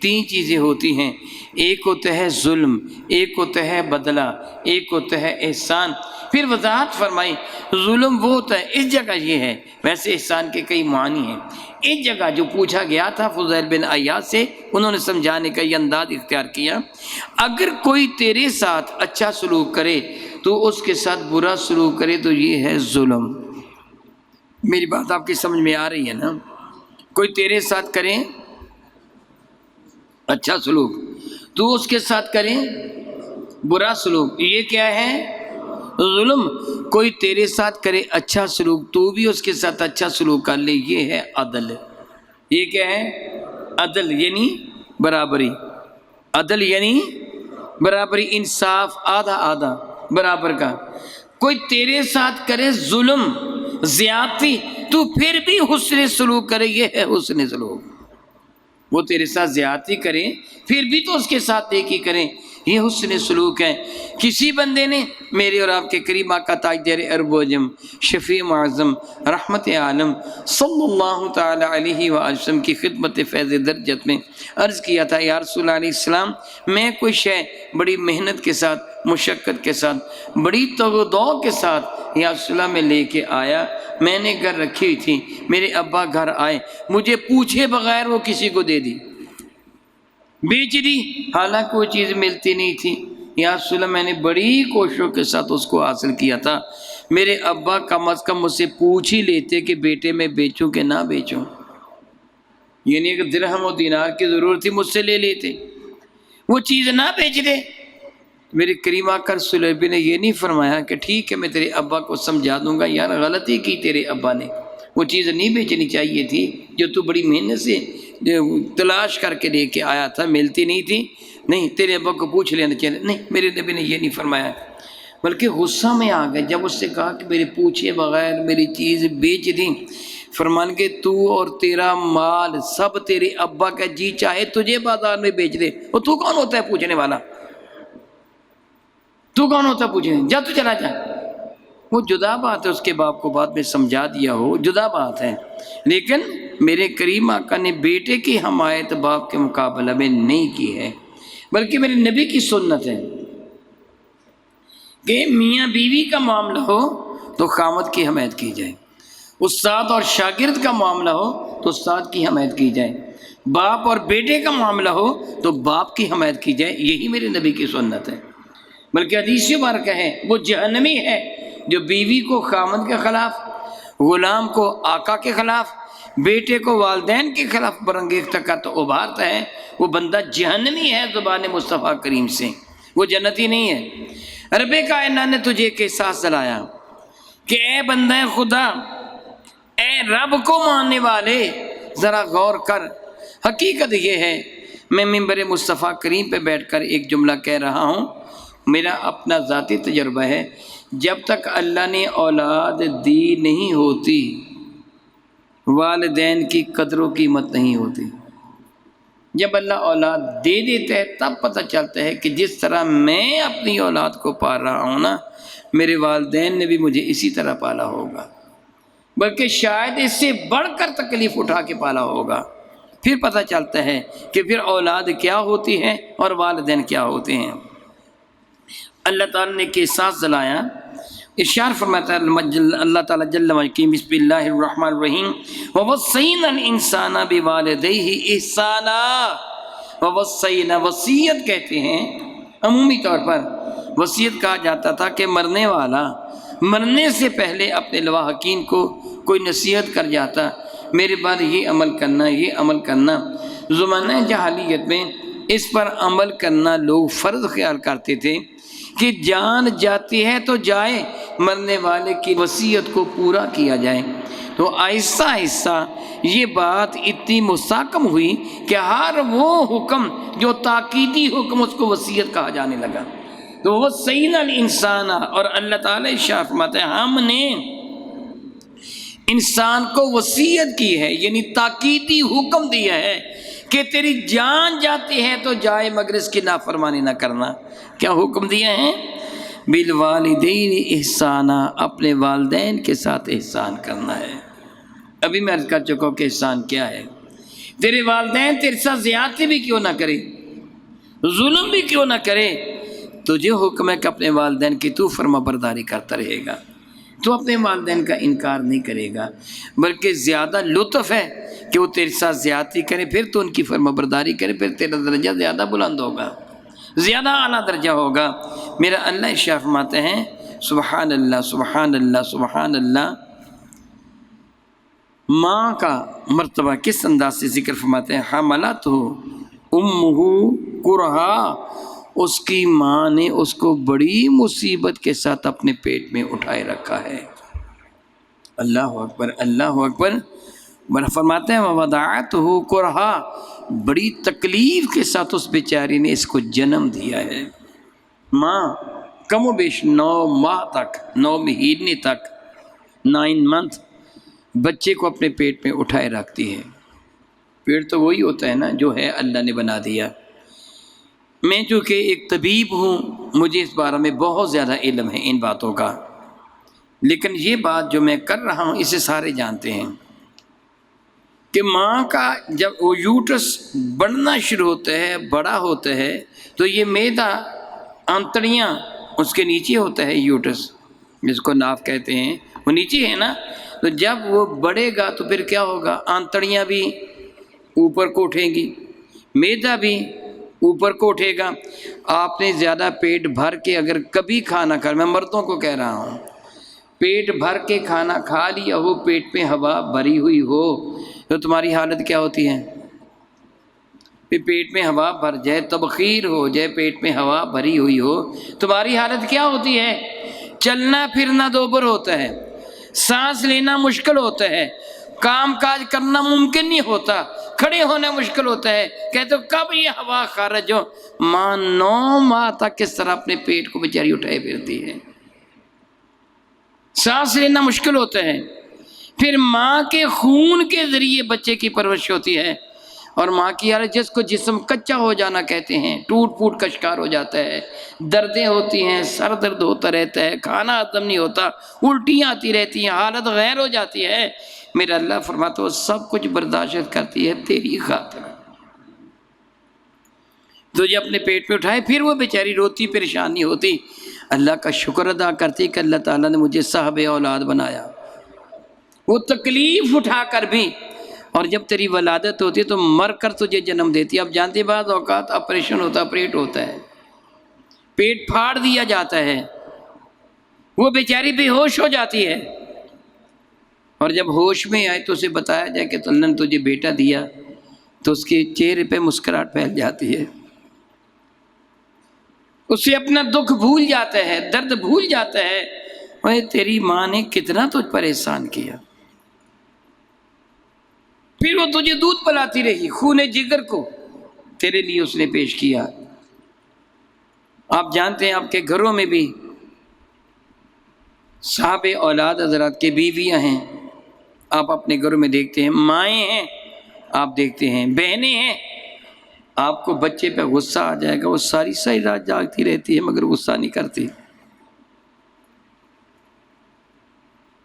3 چیزیں ہوتی ہیں، ایک ہوتا ہے ظلم، ایک ہوتا ہے بدلہ، ایک ہوتا ہے احسان۔ پھر وضاحت فرمائی ظلم وہ ہوتا ہے، اس جگہ یہ ہے، ویسے احسان کے کئی معنی ہیں۔ اس جگہ جو پوچھا گیا تھا فضیل بن عیاض سے، انہوں نے سمجھانے کا یہ انداز اختیار کیا، اگر کوئی تیرے ساتھ اچھا سلوک کرے تو اس کے ساتھ برا سلوک کرے تو یہ ہے ظلم۔ میری بات آپ کی سمجھ میں آ رہی ہے نا؟ کوئی تیرے ساتھ کرے اچھا سلوک، تو اس کے ساتھ کرے برا سلوک، یہ کیا ہے؟ ظلم۔ کوئی تیرے ساتھ کرے اچھا سلوک تو بھی اس کے ساتھ اچھا سلوک کر لے، یہ ہے عدل۔ یہ کیا ہے؟ عدل یعنی برابری، عدل یعنی برابری، انصاف، آدھا آدھا برابر کا۔ کوئی تیرے ساتھ کرے ظلم، زیادتی، تو پھر بھی حسن سلوک کرے، یہ ہے حسن سلوک۔ وہ تیرے ساتھ زیادتی کرے پھر بھی تو اس کے ساتھ نیکی کریں، یہ حسن سلوک ہے۔ کسی بندے نے میرے اور آپ کے کریم آقا تاجدار عرب و عجم شفیع معظم رحمت عالم صلی اللہ تعالی علیہ وآلہ وسلم کی خدمت فیض درجت میں عرض کیا تھا یا رسول اللہ علیہ السلام، میں کوئی شے بڑی محنت کے ساتھ، مشقت کے ساتھ، بڑی تگدو کے ساتھ یا رسول اللہ میں لے کے آیا، میں نے گھر رکھی ہوئی تھی، میرے ابا گھر آئے، مجھے پوچھے بغیر وہ کسی کو دے دی، بیچ دی، حالانکہ وہ چیز ملتی نہیں تھی، یا رسول اللہ میں نے بڑی کوششوں کے ساتھ اس کو حاصل کیا تھا، میرے ابا کم از کم مجھ سے پوچھ ہی لیتے کہ بیٹے میں بیچوں کہ نہ بیچوں، یعنی اگر درہم و دینار کی ضرورت تھی مجھ سے لے لیتے، وہ چیز نہ بیچ دے۔ میرے کریم آقا رسول اللہ نے یہ نہیں فرمایا کہ ٹھیک ہے میں تیرے ابا کو سمجھا دوں گا، یار غلطی کی تیرے ابا نے، وہ چیز نہیں بیچنی چاہیے تھی جو تو بڑی محنت سے تلاش کر کے لے کے آیا تھا، ملتی نہیں تھی، نہیں تیرے ابا کو پوچھ لینا چاہیے، نہیں میرے نبی نے یہ نہیں فرمایا، بلکہ غصہ میں آ گئے جب اس سے کہا کہ میرے پوچھے بغیر میری چیز بیچ دی، فرمان کہ تو اور تیرا مال سب تیرے ابا کا جی چاہے تجھے بازار میں بیچ دے، اور تو کون ہوتا ہے پوچھنے والا؟ تو کون ہوتا ہے پوچھنے؟ جا تو چلا جا۔ وہ جدا بات ہے، اس کے باپ کو بعد میں سمجھا دیا ہو، جدا بات ہے، لیکن میرے کریم آقا نے بیٹے کی حمایت باپ کے مقابلہ میں نہیں کی ہے، بلکہ میرے نبی کی سنت ہے کہ میاں بیوی کا معاملہ ہو تو خامد کی حمایت کی جائے، استاد اور شاگرد کا معاملہ ہو تو استاد کی حمایت کی جائے، باپ اور بیٹے کا معاملہ ہو تو باپ کی حمایت کی جائے، یہی میرے نبی کی سنت ہے۔ بلکہ حدیث مبارکہ ہے وہ جہنمی ہے جو بیوی کو خامد کے خلاف، غلام کو آقا کے خلاف، بیٹے کو والدین کے خلاف برانگیختہ کرتا ابھارتا ہے، وہ بندہ جہنمی ہے زبان مصطفیٰ کریم سے، وہ جنتی نہیں ہے۔ رب کائنات نے تجھے ایک احساس دلایا کہ اے بندہ خدا، اے رب کو ماننے والے، ذرا غور کر، حقیقت یہ ہے میں منبر مصطفیٰ کریم پہ بیٹھ کر ایک جملہ کہہ رہا ہوں، میرا اپنا ذاتی تجربہ ہے، جب تک اللہ نے اولاد دی نہیں ہوتی والدین کی قدر و قیمت نہیں ہوتی، جب اللہ اولاد دے دیتا ہے تب پتہ چلتا ہے کہ جس طرح میں اپنی اولاد کو پال رہا ہوں نا، میرے والدین نے بھی مجھے اسی طرح پالا ہوگا، بلکہ شاید اس سے بڑھ کر تکلیف اٹھا کے پالا ہوگا، پھر پتہ چلتا ہے کہ پھر اولاد کیا ہوتی ہے اور والدین کیا ہوتے ہیں۔ اللہ تعالیٰ نے کے ساتھ دلایا، ارشاد فرماتا ہے اللہ تعالیٰ جل وعلا، بسم اللہ الرحمن الرحیم، وَوَصَّيْنَا الْإِنسَانَ بِوَالِدَيْهِ إِحْسَانًا۔ وَوَصَّيْنَا، وصیت کہتے ہیں عمومی طور پر، وصیت کہا جاتا تھا کہ مرنے والا مرنے سے پہلے اپنے لواحقین کو کوئی نصیحت کر جاتا، میرے بعد یہ عمل کرنا، یہ عمل کرنا۔ زمانہ جاہلیت میں اس پر عمل کرنا لوگ فرض خیال کرتے تھے کہ جان جاتی ہے تو جائے، مرنے والے کی وصیت کو پورا کیا جائے۔ تو آہستہ آہستہ یہ بات اتنی مستحکم ہوئی کہ ہر وہ حکم جو تاکیدی حکم اس کو وصیت کہا جانے لگا۔ تو وہ وصینا الانسان، اور اللہ تعالیٰ ارشاد فرماتے ہیں ہم نے انسان کو وصیت کی ہے، یعنی تاکیدی حکم دیا ہے کہ تیری جان جاتی ہے تو جائے مگر اس کی نافرمانی نہ کرنا۔ کیا حکم دیا ہے؟ بالوالدین احسانا، اپنے والدین کے ساتھ احسان کرنا ہے۔ ابھی میں عرض کر چکا ہوں کہ احسان کیا ہے۔ تیرے والدین تیرے ساتھ زیادتی بھی کیوں نہ کرے، ظلم بھی کیوں نہ کرے، تجھے حکم ہے کہ اپنے والدین کی تو فرما برداری کرتا رہے گا، تو اپنے والدین کا انکار نہیں کرے گا، بلکہ زیادہ لطف ہے کہ وہ تیرے ساتھ زیادتی کرے، پھر تو ان کی فرما برداری کرے، پھر تیرا درجہ زیادہ بلند ہوگا، زیادہ اعلیٰ درجہ ہوگا۔ میرا اللہ ارشاد فرماتے ہیں سبحان اللہ سبحان اللہ سبحان اللہ، ماں کا مرتبہ کس انداز سے ذکر فرماتے ہیں، حملتہ امہ کرہا، اس کی ماں نے اس کو بڑی مصیبت کے ساتھ اپنے پیٹ میں اٹھائے رکھا ہے۔ اللہ اکبر اللہ اکبر۔ فرماتے ہیں وَوَضَعَتْهُ کرہا، بڑی تکلیف کے ساتھ اس بیچاری نے اس کو جنم دیا ہے۔ ماں کم و بیش 9 ماہ تک، 9 مہینے تک، 9 منتھ بچے کو اپنے پیٹ میں اٹھائے رکھتی ہے۔ پیٹ تو وہی ہوتا ہے نا جو ہے اللہ نے بنا دیا۔ میں چونکہ ایک طبیب ہوں، مجھے اس بارے میں بہت زیادہ علم ہے ان باتوں کا، لیکن یہ بات جو میں کر رہا ہوں اسے سارے جانتے ہیں کہ ماں کا جب وہ یوٹرس بڑھنا شروع ہوتا ہے، بڑا ہوتا ہے، تو یہ معدہ آنتڑیاں اس کے نیچے ہوتا ہے، یوٹرس جس کو ناف کہتے ہیں وہ نیچے ہے نا، تو جب وہ بڑھے گا تو پھر کیا ہوگا، آنتڑیاں بھی اوپر کو اٹھیں گی، معدہ بھی اوپر کو اٹھے گا۔ آپ نے زیادہ پیٹ بھر کے اگر کبھی کھانا کھا، میں مردوں کو کہہ رہا ہوں، پیٹ بھر کے کھانا کھا لیا ہو، پیٹ میں ہوا بھری ہوئی ہو، تو تمہاری حالت کیا ہوتی ہے؟ پھر پیٹ میں ہوا بھر جائے، تبخیر ہو جائے، پیٹ میں ہوا بھری ہوئی ہو، تمہاری حالت کیا ہوتی ہے؟ چلنا پھرنا دوبر ہوتا ہے، سانس لینا مشکل ہوتا ہے، کام کاج کرنا ممکن نہیں ہوتا، کھڑے ہونا مشکل ہوتا ہے۔ کہتے ہو کب یہ ہوا خارج ہو؟ ماں 9 ماہ تک کس طرح اپنے پیٹ کو بیچاری اٹھائے پھرتی ہے، سانس لینا مشکل ہوتا ہے۔ پھر ماں کے خون کے ذریعے بچے کی پرورش ہوتی ہے، اور ماں کی حالت جس کو جسم کچا ہو جانا کہتے ہیں، ٹوٹ پھوٹ کا شکار ہو جاتا ہے، دردیں ہوتی ہیں، سر درد ہوتا رہتا ہے، کھانا ہضم نہیں ہوتا، الٹیاں آتی رہتی ہیں، حالت غیر ہو جاتی ہے۔ میرا اللہ فرماتا ہے سب کچھ برداشت کرتی ہے تیری خاطر، تجھے اپنے پیٹ میں اٹھائے، پھر وہ بیچاری روتی پریشان نہیں ہوتی، اللہ کا شکر ادا کرتی کہ اللہ تعالیٰ نے مجھے صاحب اولاد بنایا، وہ تکلیف اٹھا کر بھی، اور جب تیری ولادت ہوتی ہے تو مر کر تجھے جنم دیتی ہے۔ اب جانتے بعض اوقات آپریشن ہوتا ہے، آپریٹ ہوتا ہے، پیٹ پھاڑ دیا جاتا ہے، وہ بیچاری بے ہوش ہو جاتی ہے، اور جب ہوش میں آئے تو اسے بتایا جائے کہ اللہ نے تجھے بیٹا دیا، تو اس کے چہرے پہ مسکراہٹ پھیل جاتی ہے، اسے اپنا دکھ بھول جاتا ہے، درد بھول جاتا ہے، اوے تیری ماں نے کتنا تجھ پر احسان کیا۔ پھر وہ تجھے دودھ پلاتی رہی، خون جگر کو تیرے لیے اس نے پیش کیا۔ آپ جانتے ہیں آپ کے گھروں میں بھی صاحب اولاد حضرات کے بیویاں ہیں، آپ اپنے گھروں میں دیکھتے ہیں، مائیں ہیں، آپ دیکھتے ہیں بہنیں ہیں، آپ کو بچے پہ غصہ آ جائے گا، وہ ساری ساری رات جاگتی رہتی ہے مگر غصہ نہیں کرتی۔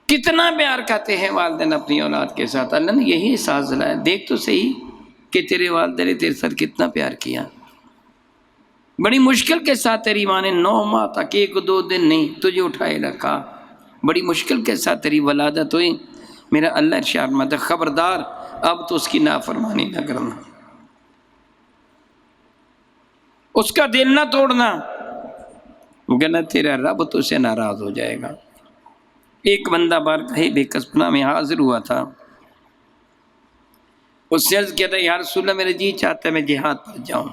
کتنا پیار کرتے ہیں والدین اپنی اولاد کے ساتھ، اللہ نے یہی احساس دلایا۔ دیکھ تو صحیح کہ تیرے والدہ نے تیرے ساتھ کتنا پیار کیا. بڑی مشکل کے ساتھ تیری ماں نے 9 ماہ تک 1-2 دن نہیں تجھے اٹھائے رکھا. بڑی مشکل کے ساتھ تیری ولادت ہوئی. میرا اللہ ارشاد فرماتا ہے خبردار اب تو اس کی نافرمانی نہ کرنا، اس کا دل نہ توڑنا، وگرنہ تیرا رب تو سے ناراض ہو جائے گا. ایک بندہ بار کہیں بے کسپنا میں حاضر ہوا تھا. اس سے عرض کیا تھا یا رسول اللہ میرا جی چاہتا ہے میں جہاد پر جاؤں،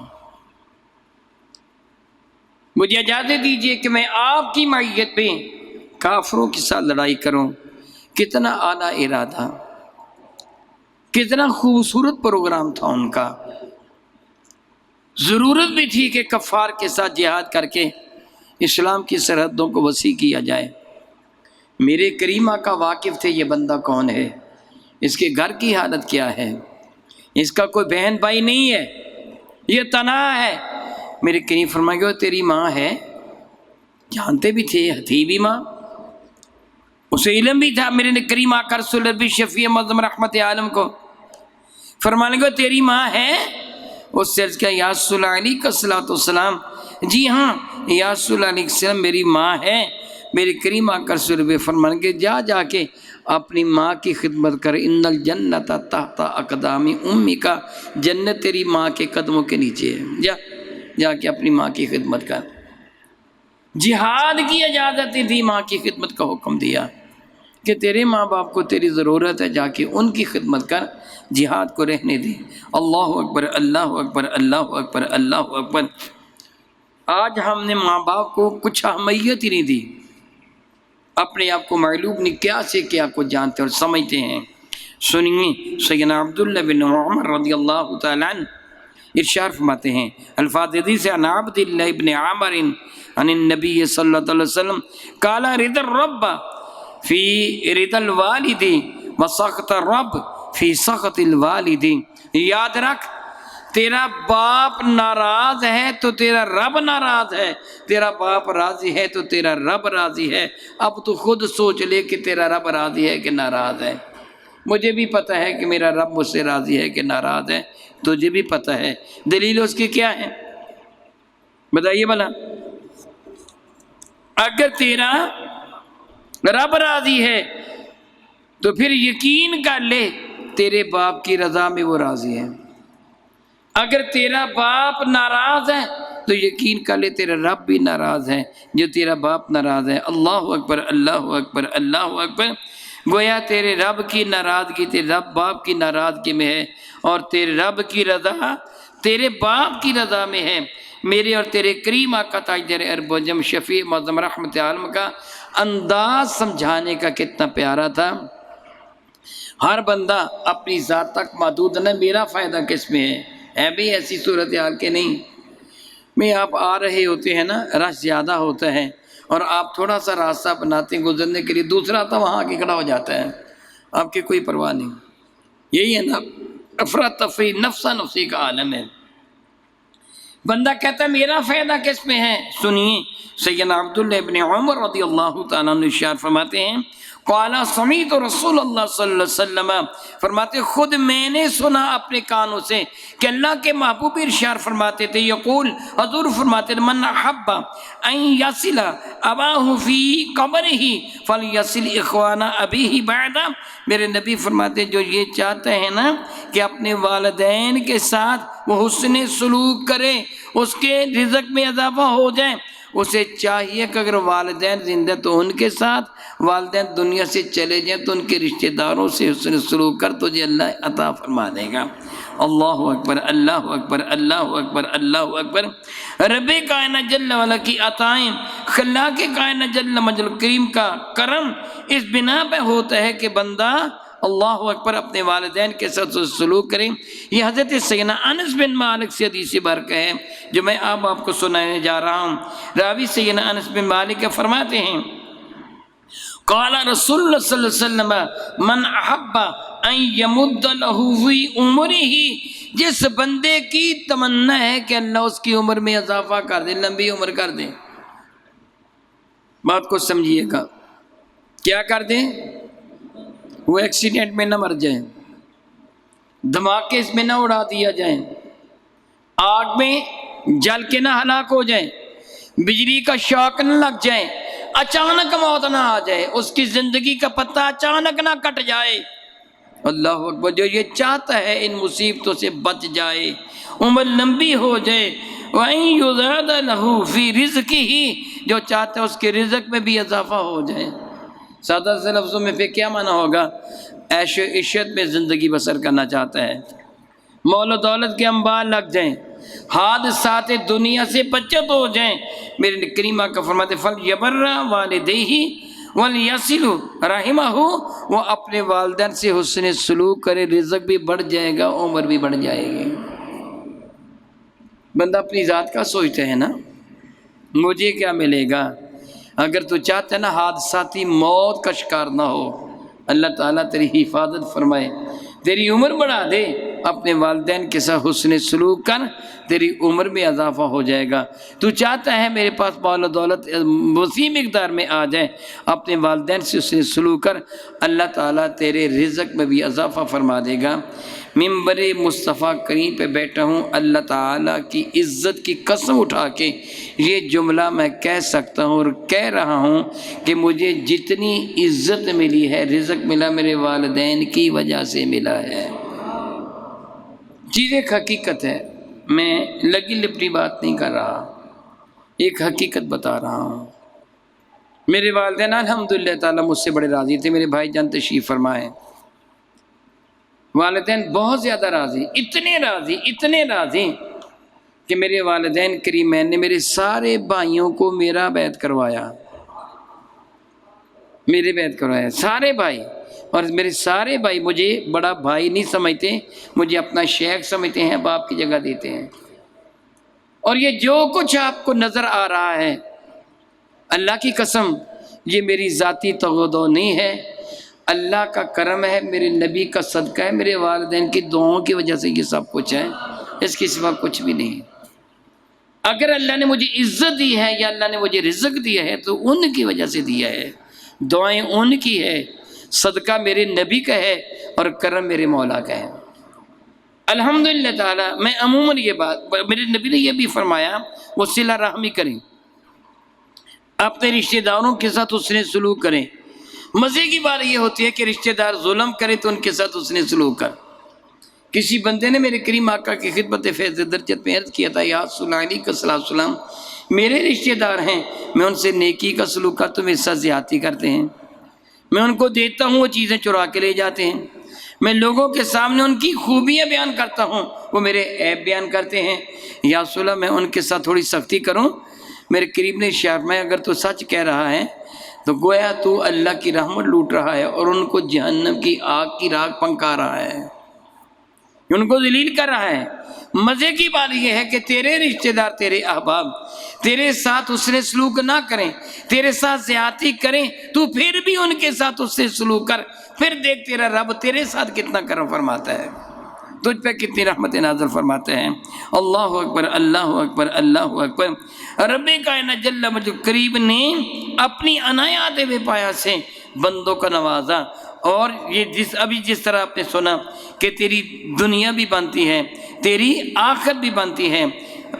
مجھے اجازت دیجیے کہ میں آپ کی معیت پہ کافروں کے ساتھ لڑائی کروں. کتنا اعلیٰ ارادہ، کتنا خوبصورت پروگرام تھا ان کا. ضرورت بھی تھی کہ کفار کے ساتھ جہاد کر کے اسلام کی سرحدوں کو وسیع کیا جائے. میرے کریم آقا واقف تھے یہ بندہ کون ہے، اس کے گھر کی حالت کیا ہے، اس کا کوئی بہن بھائی نہیں ہے، یہ تنہا ہے. میرے کریم فرمائے گا تیری ماں ہے، جانتے بھی تھے تھی بھی ماں، اسے علم بھی تھا. میرے کریم آقا رسول اللہ شفیع معظم رحمت عالم کو فرمانے گا تیری ماں ہے. اس سے عرض کیا یا رسول اللہ علیہ الصلوۃ والسلام، جی ہاں یا رسول اللہ علیہ السلام میری ماں ہے. میرے کریم آقا رسول اللہ فرمانے گے جا کے اپنی ماں کی خدمت کر. ان الجنت تحت اقدام امک، جنت تیری ماں کے قدموں کے نیچے ہے. جا کے اپنی ماں کی خدمت کر. جہاد کی اجازت تھی، ماں کی خدمت کا حکم دیا کہ تیرے ماں باپ کو تیری ضرورت ہے، جا کے ان کی خدمت کر، جہاد کو رہنے دے. اللہ اکبر اللہ اکبر اللہ اکبر اللہ اکبر. آج ہم نے ماں باپ کو کچھ اہمیت ہی نہیں دی، اپنے آپ کو معلوم نہیں کیا سے کیا کو جانتے اور سمجھتے ہیں. سنیے سیدنا عبداللہ بن عمر رضی اللہ تعالیٰ عنہ ارشاد فرماتے ہیں الفاظ حدیث عن عبداللہ ابن عمر عن النبی صلی اللہ علیہ وسلم قال رضا الرب فی رضا الوالد وسخط الرب فی سخط الوالد. یاد رکھ تیرا باپ ناراض ہے تو تیرا رب ناراض ہے، تیرا باپ راضی ہے تو تیرا رب راضی ہے. اب تو خود سوچ لے کہ تیرا رب راضی ہے کہ ناراض ہے. مجھے بھی پتہ ہے کہ میرا رب مجھ سے راضی ہے کہ ناراض ہے، تجھے بھی پتہ ہے. دلیل اس کی کیا ہے بتائیے بھلا؟ اگر تیرا رب راضی ہے تو پھر یقین کر لے تیرے باپ کی رضا میں وہ راضی ہے. اگر تیرا باپ ناراض ہے تو یقین کر لے تیرا رب بھی ناراض ہے جو تیرا باپ ناراض ہے. اللہ اکبر اللہ اکبر اللہ اکبر. گویا تیرے رب کی ناراضگی تیرے رب باپ کی ناراضگی میں ہے، اور تیرے رب کی رضا تیرے باپ کی رضا میں ہے. میرے اور تیرے کریم آقا تاجدار عرب و عجم شفیع معظم رحمت عالم کا انداز سمجھانے کا کتنا پیارا تھا. ہر بندہ اپنی ذات تک محدود نہ، میرا فائدہ کس میں ہے بھی ایسی صورتحال کے نہیں. میں آپ آ رہے ہوتے ہیں نا، رش زیادہ ہوتا ہے اور آپ تھوڑا سا راستہ بناتے ہیں گزرنے کے لیے، دوسرا تو وہاں کے کھڑا ہو جاتا ہے، آپ کی کوئی پرواہ نہیں. یہی ہے نا افراتفری نفسا نفسی کا عالم ہے. بندہ کہتا ہے میرا فائدہ کس میں ہے. سنیے سیدنا عبداللہ ابن عمر رضی اللہ تعالیٰ عنہ ارشاد فرماتے ہیں قال سمیعت رسول اللہ صلی اللہ علیہ وسلم، فرماتے خود میں نے سنا اپنے کانوں سے کہ اللہ کے محبوب ارشاد فرماتے تھے یقول، حضور فرماتے تھے من احب ان یصل اباہ فی قبرہ فلیصل اخوان ابیہ بعد. میرے نبی فرماتے جو یہ چاہتے ہیں نا کہ اپنے والدین کے ساتھ وہ حسن سلوک کرے، اس کے رزق میں اضافہ ہو جائے، اسے چاہیے کہ اگر والدین زندہ تو ان کے ساتھ، والدین دنیا سے چلے جائیں تو ان کے رشتہ داروں سے حسن سلوک کر، تجھے اللہ عطا فرما دے گا. اللہ اکبر اللہ اکبر اللہ اکبر اللہ اکبر. رب کائنات جل والا کی عطائیں، خلاق کائنات جل مجل کریم کا کرم اس بنا پہ ہوتا ہے کہ بندہ اللہ اکبر اپنے والدین کے ساتھ سلوک کریں. یہ حضرت سیدنا انس بن مالک سے حدیث بارکہ ہے جو میں آپ کو سنانے جا رہا ہوں. راوی سیدنا انس بن مالک فرماتے ہیں قال رسول اللہ صلی اللہ علیہ وسلم من احب ان یمد له فی عمرہ، جس بندے کی تمنا ہے کہ اللہ اس کی عمر میں اضافہ کر دے، لمبی عمر کر دے. بات کو سمجھیے گا، کیا کر دیں؟ وہ ایکسیڈنٹ میں نہ مر جائیں، دھماکے اس میں نہ اڑا دیا جائیں، آگ میں جل کے نہ ہلاک ہو جائیں، بجلی کا شاک نہ لگ جائیں، اچانک موت نہ آ جائے، اس کی زندگی کا پتہ اچانک نہ کٹ جائے۔ اللہ اکبر، جو یہ چاہتا ہے ان مصیبتوں سے بچ جائے، عمر لمبی ہو جائے، وَإِن يُزَادَ لَهُ فِي رِزْقِهِ، جو چاہتا ہے اس کے رزق میں بھی اضافہ ہو جائے۔ سادہ سے لفظوں میں پھر کیا معنی ہوگا؟ عیش و عشرت میں زندگی بسر کرنا چاہتا ہے، مول و دولت کے انبار لگ جائیں، حادثات دنیا سے بچت ہو جائیں۔ میرے کریم کا فرماتے فَلْيَبَرَّ وَالِدَيْهِ وَلْيَصِلُ رَحِمَهُ، وہ اپنے والدین سے حسن سلوک کرے، رزق بھی بڑھ جائے گا، عمر بھی بڑھ جائے گی۔ بندہ اپنی ذات کا سوچتا ہے نا، مجھے کیا ملے گا؟ اگر تو چاہتا ہے نا حادثاتی موت کا شکار نہ ہو، اللہ تعالیٰ تیری حفاظت فرمائے، تیری عمر بڑھا دے، اپنے والدین کے ساتھ حسن سلوک کر، تیری عمر میں اضافہ ہو جائے گا۔ تو چاہتا ہے میرے پاس مال و دولت وسیع مقدار میں آ جائے، اپنے والدین سے حسن سلوک کر، اللہ تعالیٰ تیرے رزق میں بھی اضافہ فرما دے گا۔ ممبر مصطفیٰ کریم پہ بیٹھا ہوں، اللہ تعالیٰ کی عزت کی قسم اٹھا کے یہ جملہ میں کہہ سکتا ہوں اور کہہ رہا ہوں کہ مجھے جتنی عزت ملی ہے، رزق ملا، میرے والدین کی وجہ سے ملا ہے۔ چیز ایک حقیقت ہے، میں لگی لپٹی بات نہیں کر رہا، ایک حقیقت بتا رہا ہوں۔ میرے والدین الحمدللہ تعالیٰ مجھ سے بڑے راضی تھے، میرے بھائی جان تشریف فرمائے، والدین بہت زیادہ راضی، اتنے راضی کہ میرے والدین کریمین نے میرے سارے بھائیوں کو میرا بیعت کروایا، سارے بھائی، اور میرے سارے بھائی مجھے بڑا بھائی نہیں سمجھتے، مجھے اپنا شیخ سمجھتے ہیں، باپ کی جگہ دیتے ہیں۔ اور یہ جو کچھ آپ کو نظر آ رہا ہے، اللہ کی قسم یہ میری ذاتی تغدو نہیں ہے، اللہ کا کرم ہے، میرے نبی کا صدقہ ہے، میرے والدین کی دعاؤں کی وجہ سے یہ سب کچھ ہے، اس کے سوا کچھ بھی نہیں۔ اگر اللہ نے مجھے عزت دی ہے یا اللہ نے مجھے رزق دیا ہے تو ان کی وجہ سے دیا ہے، دعائیں ان کی ہے، صدقہ میرے نبی کا ہے، اور کرم میرے مولا کا ہے۔ الحمدللہ تعالیٰ میں عموماً یہ بات، میرے نبی نے یہ بھی فرمایا وہ صلہ رحمی کریں، اپنے رشتہ داروں کے ساتھ حسن سلوک کریں۔ مزے کی بات یہ ہوتی ہے کہ رشتہ دار ظلم کرے تو ان کے ساتھ حسن سلوک کر۔ کسی بندے نے میرے کریم آقا کی خدمت فیض درجت میں عرض کیا تھا، یا رسول اللہ علیہ السلام، میرے رشتہ دار ہیں، میں ان سے نیکی کا سلوک کرتا ہوں، میرے ساتھ زیادتی کرتے ہیں، میں ان کو دیتا ہوں، وہ چیزیں چرا کے لے جاتے ہیں، میں لوگوں کے سامنے ان کی خوبیاں بیان کرتا ہوں، وہ میرے عیب بیان کرتے ہیں، یا رسول اللہ میں ان کے ساتھ تھوڑی سختی کروں؟ میرے کریم نے فرمایا اگر تو سچ کہہ رہا ہے تو گویا تو اللہ کی رحمت لوٹ رہا ہے اور ان کو جہنم کی آگ کی راکھ پھنکا رہا ہے، ان کو ذلیل کر رہا ہے۔ مزے کی بات یہ ہے کہ تیرے رشتہ دار، تیرے احباب تیرے ساتھ حسن سلوک نہ کریں، تیرے ساتھ زیادتی کریں، تو پھر بھی ان کے ساتھ حسن سلوک کر، پھر دیکھ تیرا رب تیرے ساتھ کتنا کرم فرماتا ہے، تجھ پہ کتنی رحمت نازل فرماتے ہیں۔ اللہ اکبر، اللہ اکبر، اللہ اکبر۔ رب کائنات جل مجدہ کریم نے اپنی عنایات بے پایا سے بندوں کو نوازا، اور یہ جس طرح آپ نے سنا کہ تیری دنیا بھی بنتی ہے، تیری آخرت بھی بنتی ہے،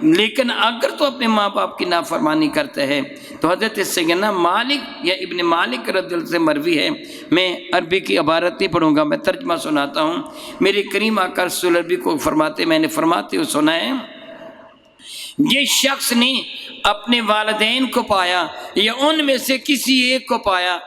لیکن اگر تو اپنے ماں باپ کی نافرمانی کرتا ہے تو حضرت سیدنا مالک یا ابن مالک رضی اللہ سے مروی ہے، میں عربی کی عبارت نہیں پڑھوں گا، میں ترجمہ سناتا ہوں۔ میرے کریم آقا رسول عربی کو فرماتے، میں نے فرماتے ہوئے سنا ہے، جس شخص نے اپنے والدین کو پایا یا ان میں سے کسی ایک کو پایا،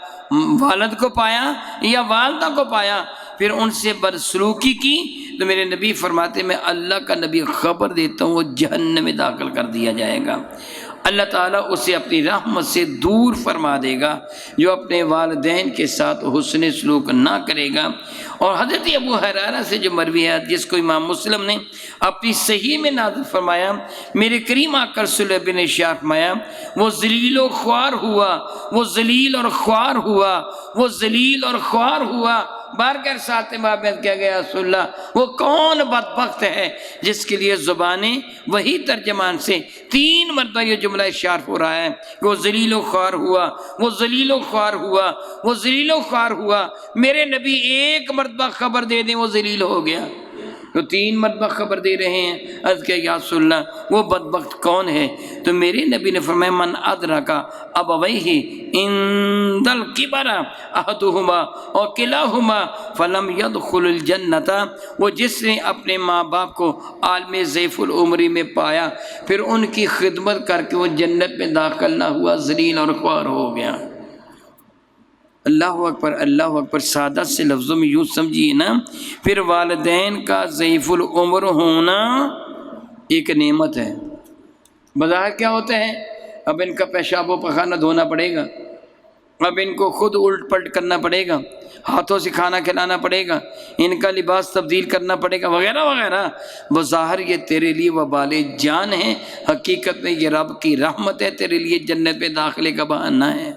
والد کو پایا یا والدہ کو پایا، پھر ان سے بدسلوکی کی، تو میرے نبی فرماتے میں اللہ کا نبی خبر دیتا ہوں وہ جہنم میں داخل کر دیا جائے گا۔ اللہ تعالیٰ اسے اپنی رحمت سے دور فرما دے گا جو اپنے والدین کے ساتھ حسن سلوک نہ کرے گا۔ اور حضرت ابو ہریرہ سے جو مروی ہے جس کو امام مسلم نے اپنی صحیح میں نازل فرمایا، میرے کریم آقا رسول اللہ نے ارشاد فرمایا، وہ ذلیل و خوار ہوا، وہ ذلیل اور خوار ہوا، وہ ذلیل اور خوار ہوا۔ بار کر ساتھ بابت کیا گیا رسول اللہ، وہ کون بدبخت ہے جس کے لیے زبانیں وہی ترجمان سے 3 مرتبہ یہ جملہ ارشاد ہو رہا ہے کہ وہ ذلیل و خوار ہوا، وہ ذلیل و خوار ہوا، وہ ذلیل و خوار ہوا۔ میرے نبی ایک مرتبہ خبر دے دیں وہ ذلیل ہو گیا، تو 3 مرتبہ خبر دے رہے ہیں۔ عرض کیا یا رسول اللہ وہ بدبخت کون ہے؟ تو میرے نبی نے فرمایا من ادرک ابویہ عند الکبر احدہما اور کلاہما فلم يدخل الجنۃ، وہ جس نے اپنے ماں باپ کو عالم ضعیف العمری میں پایا پھر ان کی خدمت کر کے وہ جنت میں داخل نہ ہوا، ذلیل اور خوار ہو گیا۔ اللہ اکبر، اللہ اکبر۔ سادہ سے لفظوں میں یوں سمجھیے نا، پھر والدین کا ضعیف العمر ہونا ایک نعمت ہے۔ بظاہر کیا ہوتا ہے؟ اب ان کا پیشاب و پخانہ دھونا پڑے گا، اب ان کو خود الٹ پلٹ کرنا پڑے گا، ہاتھوں سے کھانا کھلانا پڑے گا، ان کا لباس تبدیل کرنا پڑے گا، وغیرہ وغیرہ۔ بظاہر یہ تیرے لیے وبال جان ہے، حقیقت میں یہ رب کی رحمت ہے، تیرے لیے جنت میں داخلے کا بہانہ ہے۔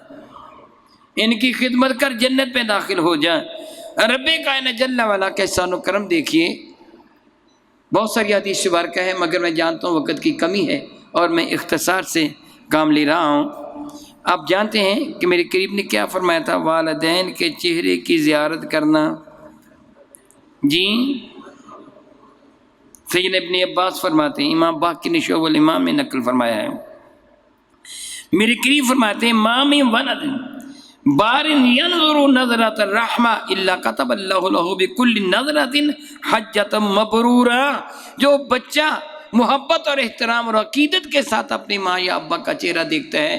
ان کی خدمت کر، جنت میں داخل ہو جا۔ رب کائنات جل وعلا کا احسان و کرم دیکھیے۔ بہت ساری حدیث مبارکہ ہے مگر میں جانتا ہوں وقت کی کمی ہے اور میں اختصار سے کام لے رہا ہوں۔ آپ جانتے ہیں کہ میرے قریب نے کیا فرمایا تھا؟ والدین کے چہرے کی زیارت کرنا۔ جی سیدنا ابن عباس فرماتے ہیں، امام باقی نے شعب الامام میں نقل فرمایا ہے، میرے قریب فرماتے ہیں ما من ولد بار ينظر نظرة الرحمة الا كتب الله له بكل نظرة حجة مبرورة۔ جو بچہ محبت اور احترام اور عقیدت کے ساتھ اپنی ماں یا ابا کا چہرہ دیکھتا ہے،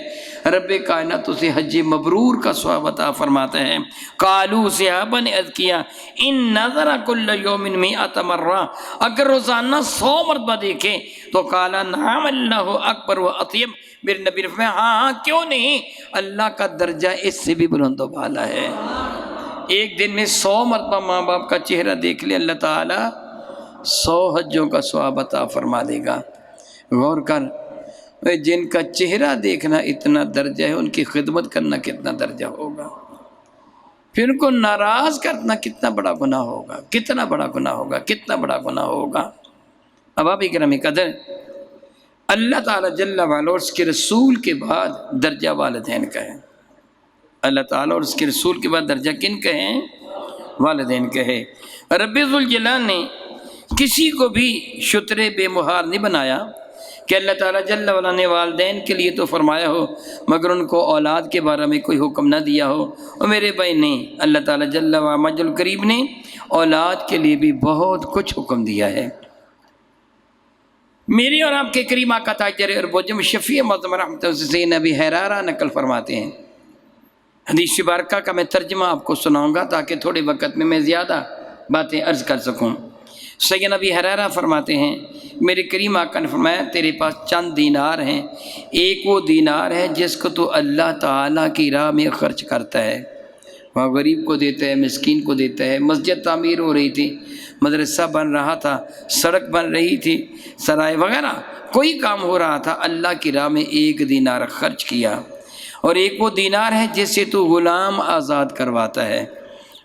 رب کائنات اسے حج مبرور کا ثواب عطا فرماتا ہے۔ قالوا صحابہ نے عرض کیا ان نظر کل یوم 100 مرہ، اگر روزانہ 100 مرتبہ دیکھے تو قال نعم اللہ اکبر و اطیب، میرے نبی نے فرمایا ہاں کیوں نہیں، اللہ کا درجہ اس سے بھی بلند و بالا ہے۔ ایک دن میں 100 مرتبہ ماں باپ کا چہرہ دیکھ لے، اللہ تعالیٰ 100 حجوں کا ثواب عطا فرما دے گا۔ غور کر، جن کا چہرہ دیکھنا اتنا درجہ ہے، ان کی خدمت کرنا کتنا درجہ ہوگا، پھر ان کو ناراض کرنا کتنا بڑا گناہ ہوگا، کتنا بڑا گناہ ہوگا، کتنا بڑا گناہ ہوگا۔ اب آپ اکرام قدر، اللہ تعالیٰ جل وعلا اور اس کے رسول کے بعد درجہ والدین کا ہے۔ اللہ تعالیٰ اور اس کے رسول کے بعد درجہ کن کا ہے؟ والدین کا ہے۔ رب ذوالجلال نے کسی کو بھی شتر بے مہار نہیں بنایا کہ اللہ تعالیٰ جل وعلا نے والدین کے لیے تو فرمایا ہو مگر ان کو اولاد کے بارے میں کوئی حکم نہ دیا ہو۔ اور میرے بھائی نہیں، اللہ تعالیٰ جل وعلا مجد القریب نے اولاد کے لیے بھی بہت کچھ حکم دیا ہے۔ میرے اور آپ کے کریم آقا تاجر اور بوجم شفیع معظم رحمۃ اللہ نبی حرارہ نقل فرماتے ہیں۔ حدیث مبارکہ کا میں ترجمہ آپ کو سناؤں گا تاکہ تھوڑے وقت میں میں زیادہ باتیں عرض کر سکوں۔ سیدنا نبی حرارہ فرماتے ہیں میرے کریم آقا نے فرمایا تیرے پاس چند دینار ہیں، ایک وہ دینار ہے جس کو تو اللہ تعالیٰ کی راہ میں خرچ کرتا ہے، وہاں غریب کو دیتا ہے، مسکین کو دیتا ہے۔ مسجد تعمیر ہو رہی تھی، مدرسہ بن رہا تھا، سڑک بن رہی تھی، سرائے وغیرہ کوئی کام ہو رہا تھا، اللہ کی راہ میں 1 دینار خرچ کیا۔ اور ایک وہ دینار ہے جس سے تو غلام آزاد کرواتا ہے۔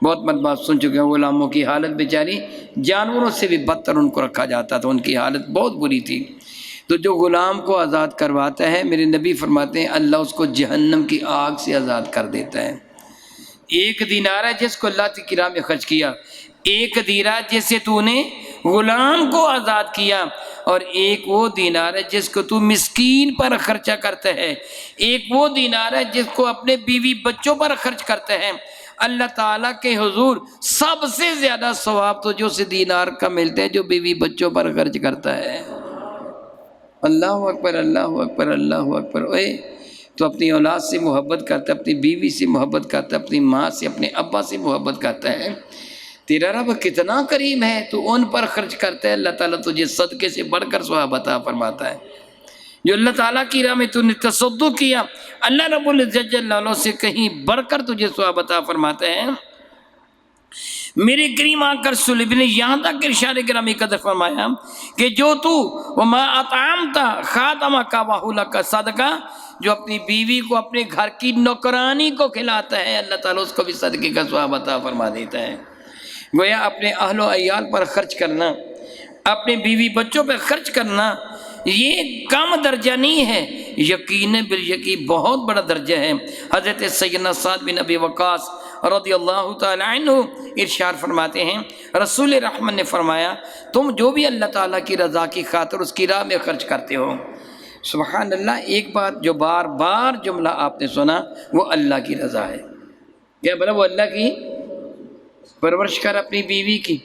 بہت مرتبہ سن چکے ہیں، غلاموں کی حالت بیچاری جانوروں سے بھی بدتر ان کو رکھا جاتا تھا، ان کی حالت بہت بری تھی۔ تو جو غلام کو آزاد کرواتا ہے، میرے نبی فرماتے ہیں اللہ اس کو جہنم کی آگ سے آزاد کر دیتا ہے۔ 1 دینار ہے جس کو اللہ کی راہ میں خرچ کیا، 1 دینار جس سے تو نے غلام کو آزاد کیا، اور 1 وہ دینار ہے جس کو تو مسکین پر خرچہ کرتا ہے، 1 وہ دینار ہے جس کو اپنے بیوی بچوں پر خرچ کرتا ہے۔ اللہ تعالیٰ کے حضور سب سے زیادہ ثواب تو جو سے دینار کا ملتا ہے جو بیوی بچوں پر خرچ کرتا ہے۔ اللہ اکبر، اللہ اکبر، اللہ اکبر۔ اے تو اپنی اولاد سے محبت کرتا ہے، اپنی بیوی سے محبت کرتا ہے، اپنی ماں سے، اپنے ابا سے محبت کرتا ہے، تیرا رب کتنا کریم ہے، تو ان پر خرچ کرتا ہے، اللہ تعالیٰ تجھے صدقے سے بڑھ کر ثواب عطا فرماتا ہے۔ جو اللہ تعالیٰ کی راہ میں تو نے تصدق کیا، اللہ رب العزت جل وعلا سے کہیں بڑھ کر تجھے ثواب عطا فرماتا ہے۔ میرے کریم آقا رسول اللہ نے یہاں تک ارشاد گرامی قدر فرمایا کہ جو تو وما اطعمت خادمک وہلک صدقہ، جو اپنی بیوی کو اپنے گھر کی نوکرانی کو کھلاتا ہے، اللہ تعالیٰ اس کو بھی صدقے کا ثواب عطا فرما دیتا ہے۔ گویا اپنے اہل و عیال پر خرچ کرنا، اپنے بیوی بچوں پر خرچ کرنا، یہ کم درجہ نہیں ہے، یقین بالیقین بہت بڑا درجہ ہے۔ حضرت سیدنا سعد بن ابی وقاص رضی اللہ تعالیٰ عنہ ارشاد فرماتے ہیں رسول رحمت نے فرمایا تم جو بھی اللہ تعالیٰ کی رضا کی خاطر اس کی راہ میں خرچ کرتے ہو، سبحان اللہ، ایک بات جو بار بار جملہ آپ نے سنا وہ اللہ کی رضا ہے. کیا بولا؟ وہ اللہ کی پرورش کر، اپنی بیوی کی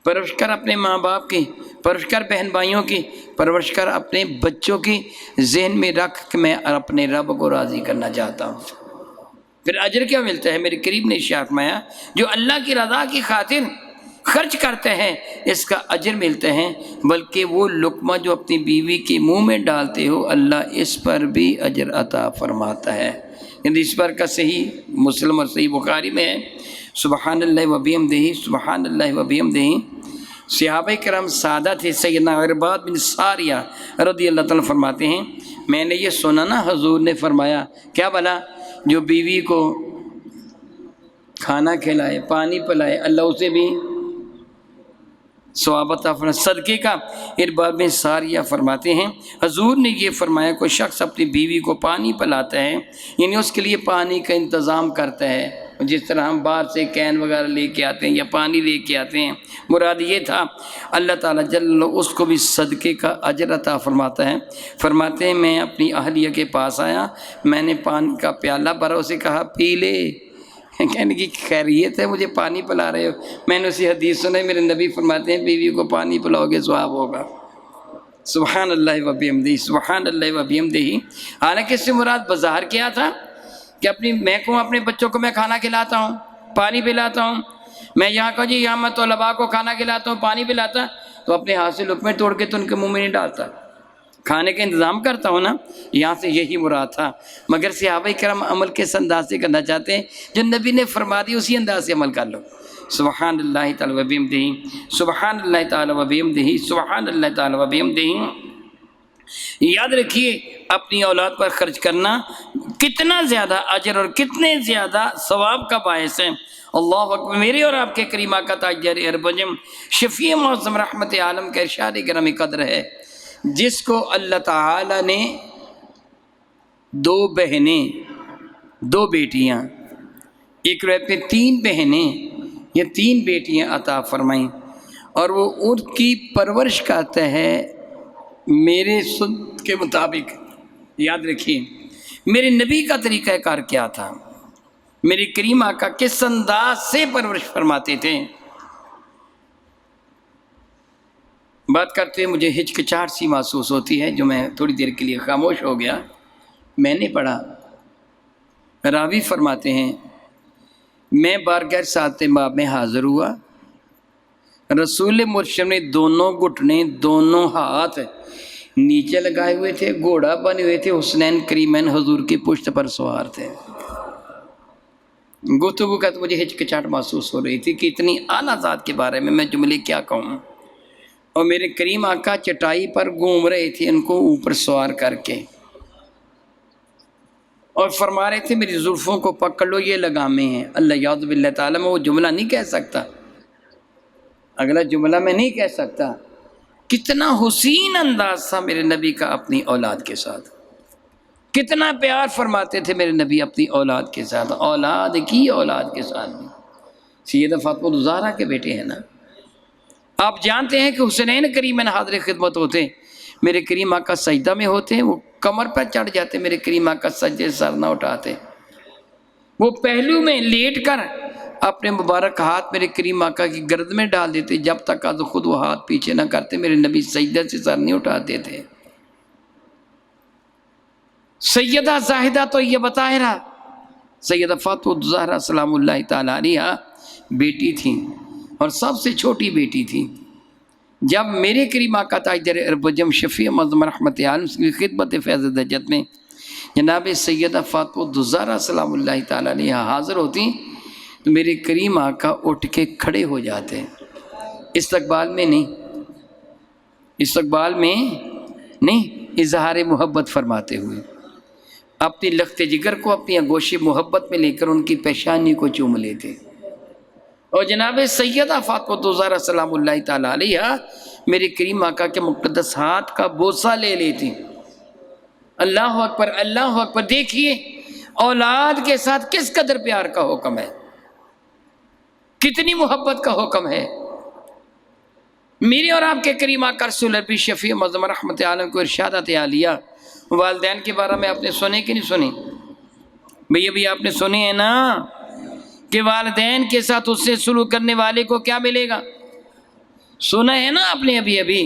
پرورش کر، اپنے ماں باپ کی پرورش کر، بہن بھائیوں کی پرورش کر، اپنے بچوں کی ذہن میں رکھ کہ میں اپنے رب کو راضی کرنا چاہتا ہوں. پھر اجر کیا ملتا ہے؟ میرے قریب نے ارشاد فرمایا جو اللہ کی رضا کی خاطر خرچ کرتے ہیں اس کا اجر ملتے ہیں، بلکہ وہ لقمہ جو اپنی بیوی کے منہ میں ڈالتے ہو اللہ اس پر بھی اجر عطا فرماتا ہے. یعنی اس پر کا صحیح مسلم اور صحیح بخاری میں ہے. سبحان اللہ و بحمدہ، سبحان اللہ و بحمدہ. صحابہ کرام سادہ تھے. سیدنا عرباد بن ساریہ رضی اللہ تعالیٰ فرماتے ہیں میں نے یہ سنا نا حضور نے فرمایا کیا بلا جو بیوی کو کھانا کھلائے، پانی پلائے، اللہ اسے بھی ثواب عطا فرمائے صدقے کا. عرباد بن ساریہ فرماتے ہیں حضور نے یہ فرمایا کوئی شخص اپنی بیوی کو پانی پلاتا ہے، یعنی اس کے لیے پانی کا انتظام کرتا ہے، جس طرح ہم باہر سے کین وغیرہ لے کے آتے ہیں یا پانی لے کے آتے ہیں، مراد یہ تھا اللہ تعالیٰ جل اس کو بھی صدقے کا اجر عطا فرماتا ہے. فرماتے ہیں میں اپنی اہلیہ کے پاس آیا، میں نے پانی کا پیالہ بھرا، اسے کہا پی لے. کہنے کی خیریت ہے مجھے پانی پلا رہے ہو؟ میں نے اسی حدیث سنی میرے نبی فرماتے ہیں بیوی کو پانی پلاؤ گے ثواب ہوگا. سبحان اللہ و بحمدہ، سبحان اللہ و بحمدہ. حالانکہ اس سے مراد بظاہر کیا تھا کہ میں کہوں اپنے بچوں کو میں کھانا کھلاتا ہوں، پانی پلاتا ہوں. میں یہاں کہوں جی یہاں میں طلباء کو کھانا کھلاتا ہوں، پانی پلاتا، تو اپنے ہاتھ سے لقمے توڑ کے تو ان کے منہ میں نہیں ڈالتا، کھانے کا انتظام کرتا ہوں نا. یہاں سے یہی مراد تھا. مگر صحابہ کرام عمل کس انداز سے کرنا چاہتے ہیں؟ جو نبی نے فرما دی اسی انداز سے عمل کر لو. سبحان اللہ تعالیٰ و بحمدہ، سبحان اللہ تعالیٰ و بحمدہ، سبحان اللہ تعالیٰ و بحمدہ. یاد رکھیے اپنی اولاد پر خرچ کرنا کتنا زیادہ اجر اور کتنے زیادہ ثواب کا باعث ہے. اللہ اکبر. میرے اور آپ کے کریمہ کا تاجر اربجم شفیع معظم رحمت عالم کا ارشاد گرامی قدر ہے جس کو اللہ تعالی نے دو بہنیں، دو بیٹیاں، ایک روایت میں تین بہنیں یا تین بیٹیاں عطا فرمائیں اور وہ ان کی پرورش کرتا ہے میرے سنت کے مطابق. یاد رکھیے میرے نبی کا طریقہ کار کیا تھا، میری کریم آقا کس انداز سے پرورش فرماتے تھے. بات کرتے مجھے ہچکچاہٹ سی محسوس ہوتی ہے جو میں تھوڑی دیر کے لیے خاموش ہو گیا. میں نے پڑھا راوی فرماتے ہیں میں بارگاہ ساتھ باب میں حاضر ہوا، رسول مرشد نے دونوں گھٹنے دونوں ہاتھ نیچے لگائے ہوئے تھے، گھوڑا بنے ہوئے تھے، حسنین کریمین حضور کی پشت پر سوار تھے. گفتگو کا تو مجھے ہچکچاہٹ محسوس ہو رہی تھی کہ اتنی اعلیٰ ذات کے بارے میں جملے کیا کہوں. اور میرے کریم آقا چٹائی پر گھوم رہے تھے ان کو اوپر سوار کر کے اور فرما رہے تھے میری زلفوں کو پکڑ لو یہ لگامیں ہیں. اللہ یعوذ باللہ تعالیٰ میں وہ جملہ نہیں کہہ سکتا، اگلا جملہ میں نہیں کہہ سکتا. کتنا حسین انداز تھا میرے نبی کا اپنی اولاد کے ساتھ، کتنا پیار فرماتے تھے میرے نبی اپنی اولاد کے ساتھ، اولاد کے ساتھ بھی. سیدہ فاطمہ زہرا کے بیٹے ہیں نا. آپ جانتے ہیں کہ حسنین کریمین حاضر خدمت ہوتے، میرے کریم آقا سجدہ میں ہوتے، وہ کمر پر چڑھ جاتے، میرے کریم آقا سجدے سے سر نہ اٹھاتے، وہ پہلو میں لیٹ کر اپنے مبارک ہاتھ میرے کریم آقا کی گرد میں ڈال دیتے، جب تک خود وہ ہاتھ پیچھے نہ کرتے میرے نبی سجدہ سے سر نہیں اٹھاتے تھے. سیدہ زاہدہ تو یہ بطاہرہ سیدہ فاطمہ الزہرا سلام اللہ تعالیٰ علیہا بیٹی تھیں اور سب سے چھوٹی بیٹی تھی. جب میرے کریم آقا تاجر اربجم شفیع معظم رحمت عالم کی خدمت فیض دجت میں جناب سیدہ فاطمہ الزہرا سلام اللہ تعالیٰ علیہا حاضر ہوتی تو میرے کریم آقا اٹھ کے کھڑے ہو جاتے، استقبال میں نہیں، اظہار محبت فرماتے ہوئے اپنی لخت جگر کو اپنی آغوش محبت میں لے کر ان کی پیشانی کو چوم لیتے اور جناب سیدہ فاطمہ الزہرا سلام اللہ تعالیٰ علیہا میرے کریم آقا کے مقدس ہاتھ کا بوسہ لے لیتی. اللہ اکبر، اللہ اکبر. دیکھیے اولاد کے ساتھ کس قدر پیار کا حکم ہے. کتنی محبت کا حکم ہے۔ میرے اور آپ کے کریم آقا رسول اللہ شفیع معظم رحمت عالم کو ارشادات عالیہ والدین کے بارے میں آپ نے سنے کہ نہیں سنے؟ بھئی ابھی آپ نے سنے ہیں نا کہ والدین کے ساتھ اس سے سلوک کرنے والے کو کیا ملے گا؟ سنا ہے نا آپ نے ابھی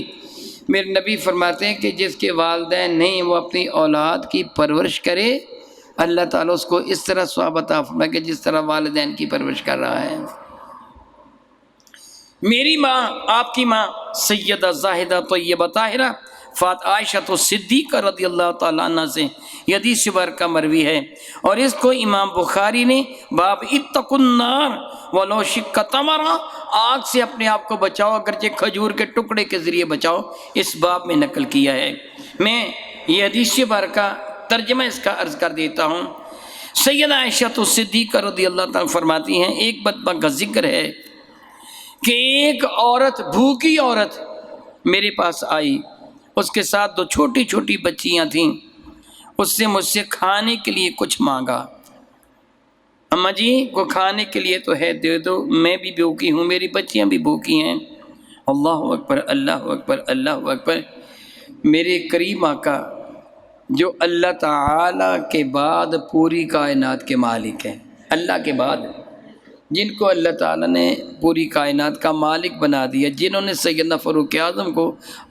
میرے نبی فرماتے ہیں کہ جس کے والدین نہیں وہ اپنی اولاد کی پرورش کرے، اللہ تعالیٰ اس کو اس طرح ثواب عطا فرمائے کہ جس طرح والدین کی پرورش کر رہا ہے۔ میری ماں، آپ کی ماں سیدہ زاہدہ طیبہ طاہرہ عائشہ صدیقہ رضی اللہ تعالیٰ عنہ سے یہ حدیث مبارکہ مروی ہے، اور اس کو امام بخاری نے باب اتقوا النار ولو شق تمرہ، آگ سے اپنے آپ کو بچاؤ اگرچہ کھجور کے ٹکڑے کے ذریعے بچاؤ، اس باب میں نقل کیا ہے۔ میں یہ حدیث مبارکہ ترجمہ اس کا عرض کر دیتا ہوں۔ سیدہ عائشہ صدیقہ رضی اللہ تعالیٰ فرماتی ہیں ایک بدبہ کا ذکر ہے کہ ایک عورت، بھوکی عورت میرے پاس آئی، اس کے ساتھ 2 چھوٹی چھوٹی بچیاں تھیں، اس سے مجھ سے کھانے کے لیے کچھ مانگا، اماں جی کو کھانے کے لیے تو ہے دے دو، میں بھی بھوکی ہوں، میری بچیاں بھی بھوکی ہیں۔ اللہ اکبر، اللہ اکبر، اللہ اکبر۔ میرے کریم آقا جو اللہ تعالی کے بعد پوری کائنات کے مالک ہیں، اللہ کے بعد جن کو اللہ تعالیٰ نے پوری کائنات کا مالک بنا دیا، جنہوں نے سیدنا فاروق اعظم کو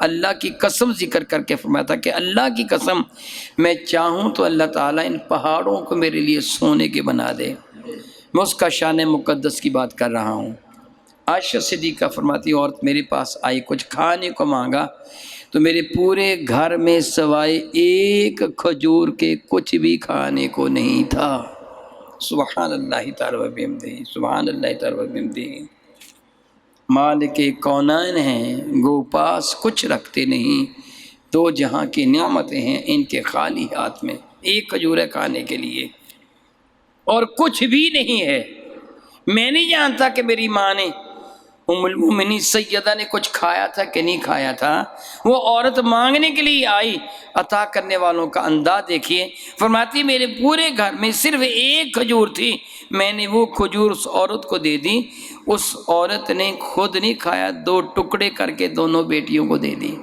اللہ کی قسم ذکر کر کے فرمایا تھا کہ اللہ کی قسم میں چاہوں تو اللہ تعالیٰ ان پہاڑوں کو میرے لیے سونے کے بنا دے، میں اس کا شان مقدس کی بات کر رہا ہوں۔ عائشہ صدیقہ فرماتی عورت میرے پاس آئی، کچھ کھانے کو مانگا تو میرے پورے گھر میں سوائے ایک کھجور کے کچھ بھی کھانے کو نہیں تھا۔ سبحان اللہ تعالی و بحمدہ، سبحان اللہ تعالی و بحمدہ۔ مالک کونین ہیں گو پاس کچھ رکھتے نہیں، 2 جہاں کی نعمتیں ہیں ان کے خالی ہاتھ میں، ایک کھجور ہے کھانے کے لیے اور کچھ بھی نہیں ہے۔ میں نہیں جانتا کہ میری ماں نے، ام المومنین سیدہ نے کچھ کھایا تھا کہ نہیں کھایا تھا، وہ عورت مانگنے کے لیے آئی، عطا کرنے والوں کا انداز دیکھیے، فرماتی میرے پورے گھر میں صرف ایک کھجور تھی، میں نے وہ کھجور اس عورت کو دے دی، اس عورت نے خود نہیں کھایا، 2 ٹکڑے کر کے دونوں بیٹیوں کو دے دی۔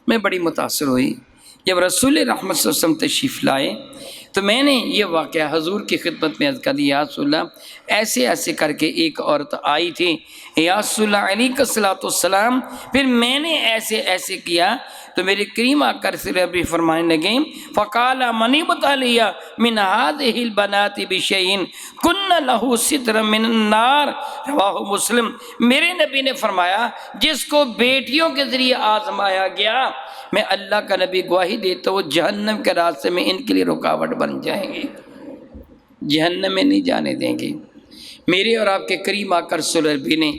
میں بڑی متاثر ہوئی جب رسول رحمت صلی اللہ علیہ وسلم تشریف لائے تو میں نے یہ واقعہ حضور کی خدمت میں عرض کر دیا، یا رسول اللہ ایسے ایسے کر کے ایک عورت آئی تھی، یا رسول اللہ علیہ الصلوۃ والسلام، پھر میں نے ایسے ایسے کیا تو میرے کریم آقا رسول اللہ فرمانے لگے فقال من ابتلی من هذه البنات بشیء کن له سترا من النار، رواہ مسلم۔ میرے نبی نے فرمایا جس کو بیٹیوں کے ذریعے آزمایا گیا، میں اللہ کا نبی گواہی دیتا ہوں جہنم کے راستے میں ان کے لیے رکاوٹ بن جائیں گے، جہنم میں نہیں جانے دیں گے۔ میرے اور آپ کے کریم آقا رسول اللہ نے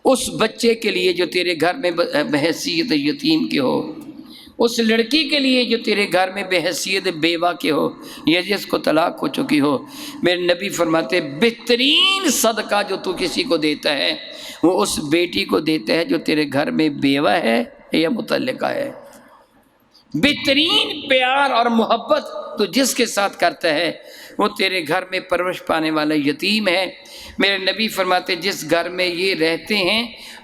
اس بچے کے لیے جو تیرے گھر میں بحیثیت یتیم کے ہو، اس لڑکی کے لیے جو تیرے گھر میں بحیثیت بیوہ کے ہو یا جس کو طلاق ہو چکی ہو، میرے نبی فرماتے بہترین صدقہ جو تو کسی کو دیتا ہے وہ اس بیٹی کو دیتا ہے جو تیرے گھر میں بیوہ ہے یا متعلقہ ہے۔ بہترین پیار اور محبت تو جس کے ساتھ کرتا ہے وہ تیرے گھر میں پرورش پانے والا یتیم ہے۔ میرے نبی فرماتے جس گھر میں یہ رہتے ہیں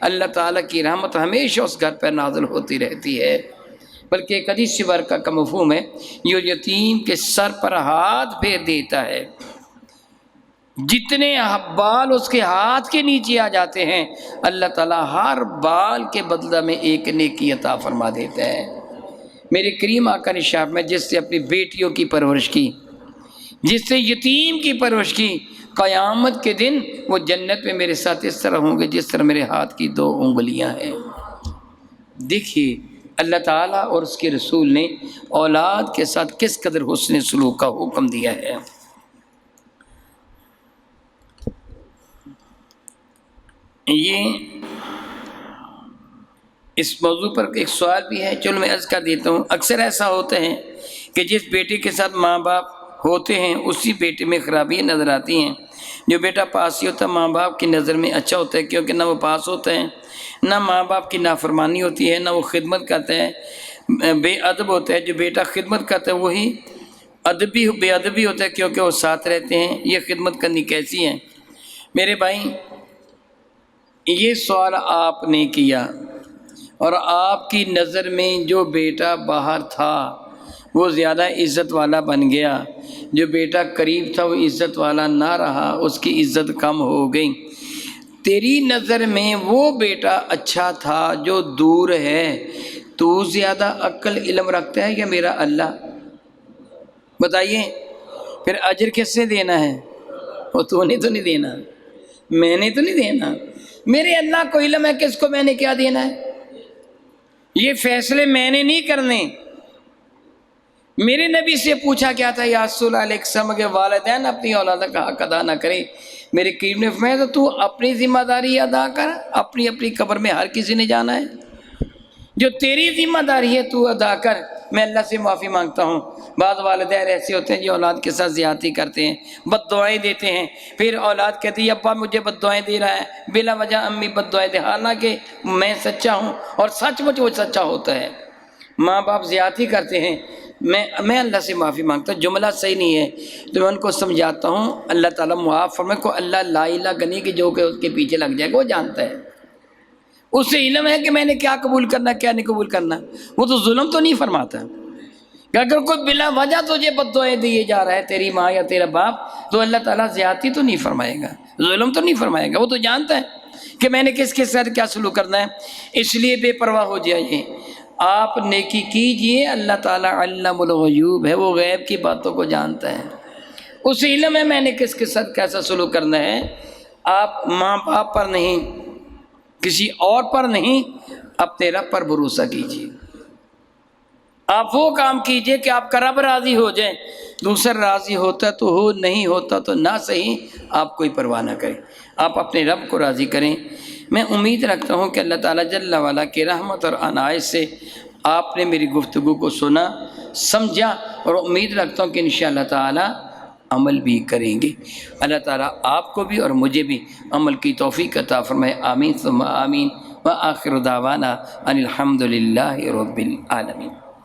اللہ تعالیٰ کی رحمت ہمیشہ اس گھر پر نازل ہوتی رہتی ہے۔ بلکہ ایک حدیث مبارکہ کا مفہوم ہے، جو یتیم کے سر پر ہاتھ پھیر دیتا ہے، جتنے بال اس کے ہاتھ کے نیچے آ جاتے ہیں اللہ تعالیٰ ہر بال کے بدلہ میں ایک نیکی عطا فرما دیتا ہے۔ میرے کریم آقا نے شاہ میں جس سے اپنی بیٹیوں کی پرورش کی، جس سے یتیم کی پرورش کی، قیامت کے دن وہ جنت میں میرے ساتھ اس طرح ہوں گے جس طرح میرے ہاتھ کی 2 انگلیاں ہیں۔ دیکھیے اللہ تعالیٰ اور اس کے رسول نے اولاد کے ساتھ کس قدر حسن سلوک کا حکم دیا ہے۔ یہ اس موضوع پر ایک سوال بھی ہے، چلو میں عرض کر دیتا ہوں۔ اکثر ایسا ہوتا ہے کہ جس بیٹے کے ساتھ ماں باپ ہوتے ہیں اسی بیٹے میں خرابیاں نظر آتی ہیں۔ جو بیٹا پاسی ہوتا ہے ماں باپ کی نظر میں اچھا ہوتا ہے، کیونکہ نہ وہ پاس ہوتا ہے، نہ ماں باپ کی نافرمانی ہوتی ہے، نہ وہ خدمت کرتا ہے، بے ادب ہوتا ہے۔ جو بیٹا خدمت کرتا ہے وہی بے ادبی ہوتا ہے، کیونکہ وہ ساتھ رہتے ہیں۔ یہ خدمت کرنی کیسی ہے؟ میرے بھائی یہ سوال آپ نے کیا اور آپ کی نظر میں جو بیٹا باہر تھا وہ زیادہ عزت والا بن گیا، جو بیٹا قریب تھا وہ عزت والا نہ رہا، اس کی عزت کم ہو گئی۔ تیری نظر میں وہ بیٹا اچھا تھا جو دور ہے، تو زیادہ عقل علم رکھتا ہے یا میرا اللہ؟ بتائیے، پھر اجر کس سے دینا ہے؟ وہ تو نے تو نہیں دینا، میں نے تو نہیں دینا، میرے اللہ کو علم ہے کس کو میں نے کیا دینا ہے۔ یہ فیصلے میں نے نہیں کرنے۔ میرے نبی سے پوچھا کیا تھا، یا رسول اللہ علیہ السلام کے والدین اپنی اولاد کا حق ادا نہ کرے، میرے کریم نے فرمایا تو اپنی ذمہ داری ادا کر، اپنی اپنی قبر میں ہر کسی نے جانا ہے، جو تیری ذمہ داری ہے تو ادا کر۔ میں اللہ سے معافی مانگتا ہوں، بعض والدین ایسے ہوتے ہیں جو اولاد کے ساتھ زیادتی کرتے ہیں، بد دعائیں دیتے ہیں، پھر اولاد کہتی ہے ابا مجھے بد دعائیں دے رہا ہے، بلا وجہ امی بد دعائیں دے، حالانکہ میں سچا ہوں اور سچ مچ وہ سچا ہوتا ہے۔ ماں باپ زیادتی کرتے ہیں، میں اللہ سے معافی مانگتا ہوں، جملہ صحیح نہیں ہے تو میں ان کو سمجھاتا ہوں، اللہ تعالیٰ معاف فرمائے، کو اللہ لا الہ گنی کی جو کہ اس کے پیچھے لگ جائے گا وہ جانتا ہے، اسے علم ہے کہ میں نے کیا قبول کرنا کیا نہیں قبول کرنا، وہ تو ظلم تو نہیں فرماتا کہ اگر کوئی بلا وجہ تجھے بد دعائیں دیے جا رہا ہے تیری ماں یا تیرا باپ، تو اللہ تعالیٰ زیادتی تو نہیں فرمائے گا، ظلم تو نہیں فرمائے گا، وہ تو جانتا ہے کہ میں نے کس کے ساتھ کیا سلوک کرنا ہے۔ اس لیے بے پرواہ ہو جائیے، آپ نیکی کیجئے، اللہ تعالیٰ علم الغیوب ہے، وہ غیب کی باتوں کو جانتا ہے، اسے علم ہے میں نے کس کے ساتھ کیسا سلوک کرنا ہے۔ آپ ماں باپ پر نہیں، کسی اور پر نہیں، اپنے رب پر بھروسہ کیجئے، آپ وہ کام کیجئے کہ آپ کا رب راضی ہو جائے، دوسرا راضی ہوتا تو ہو، نہیں ہوتا تو نہ صحیح، آپ کوئی پرواہ نہ کریں، آپ اپنے رب کو راضی کریں۔ میں امید رکھتا ہوں کہ اللہ تعالیٰ جل وعلا کی رحمت اور عنایت سے آپ نے میری گفتگو کو سنا سمجھا، اور امید رکھتا ہوں کہ انشاءاللہ تعالیٰ عمل بھی کریں گے۔ اللہ تعالیٰ آپ کو بھی اور مجھے بھی عمل کی توفیق عطا فرمائے، آمین ثم آمین، وآخر دعوانا ان الحمد للہ رب العالمین۔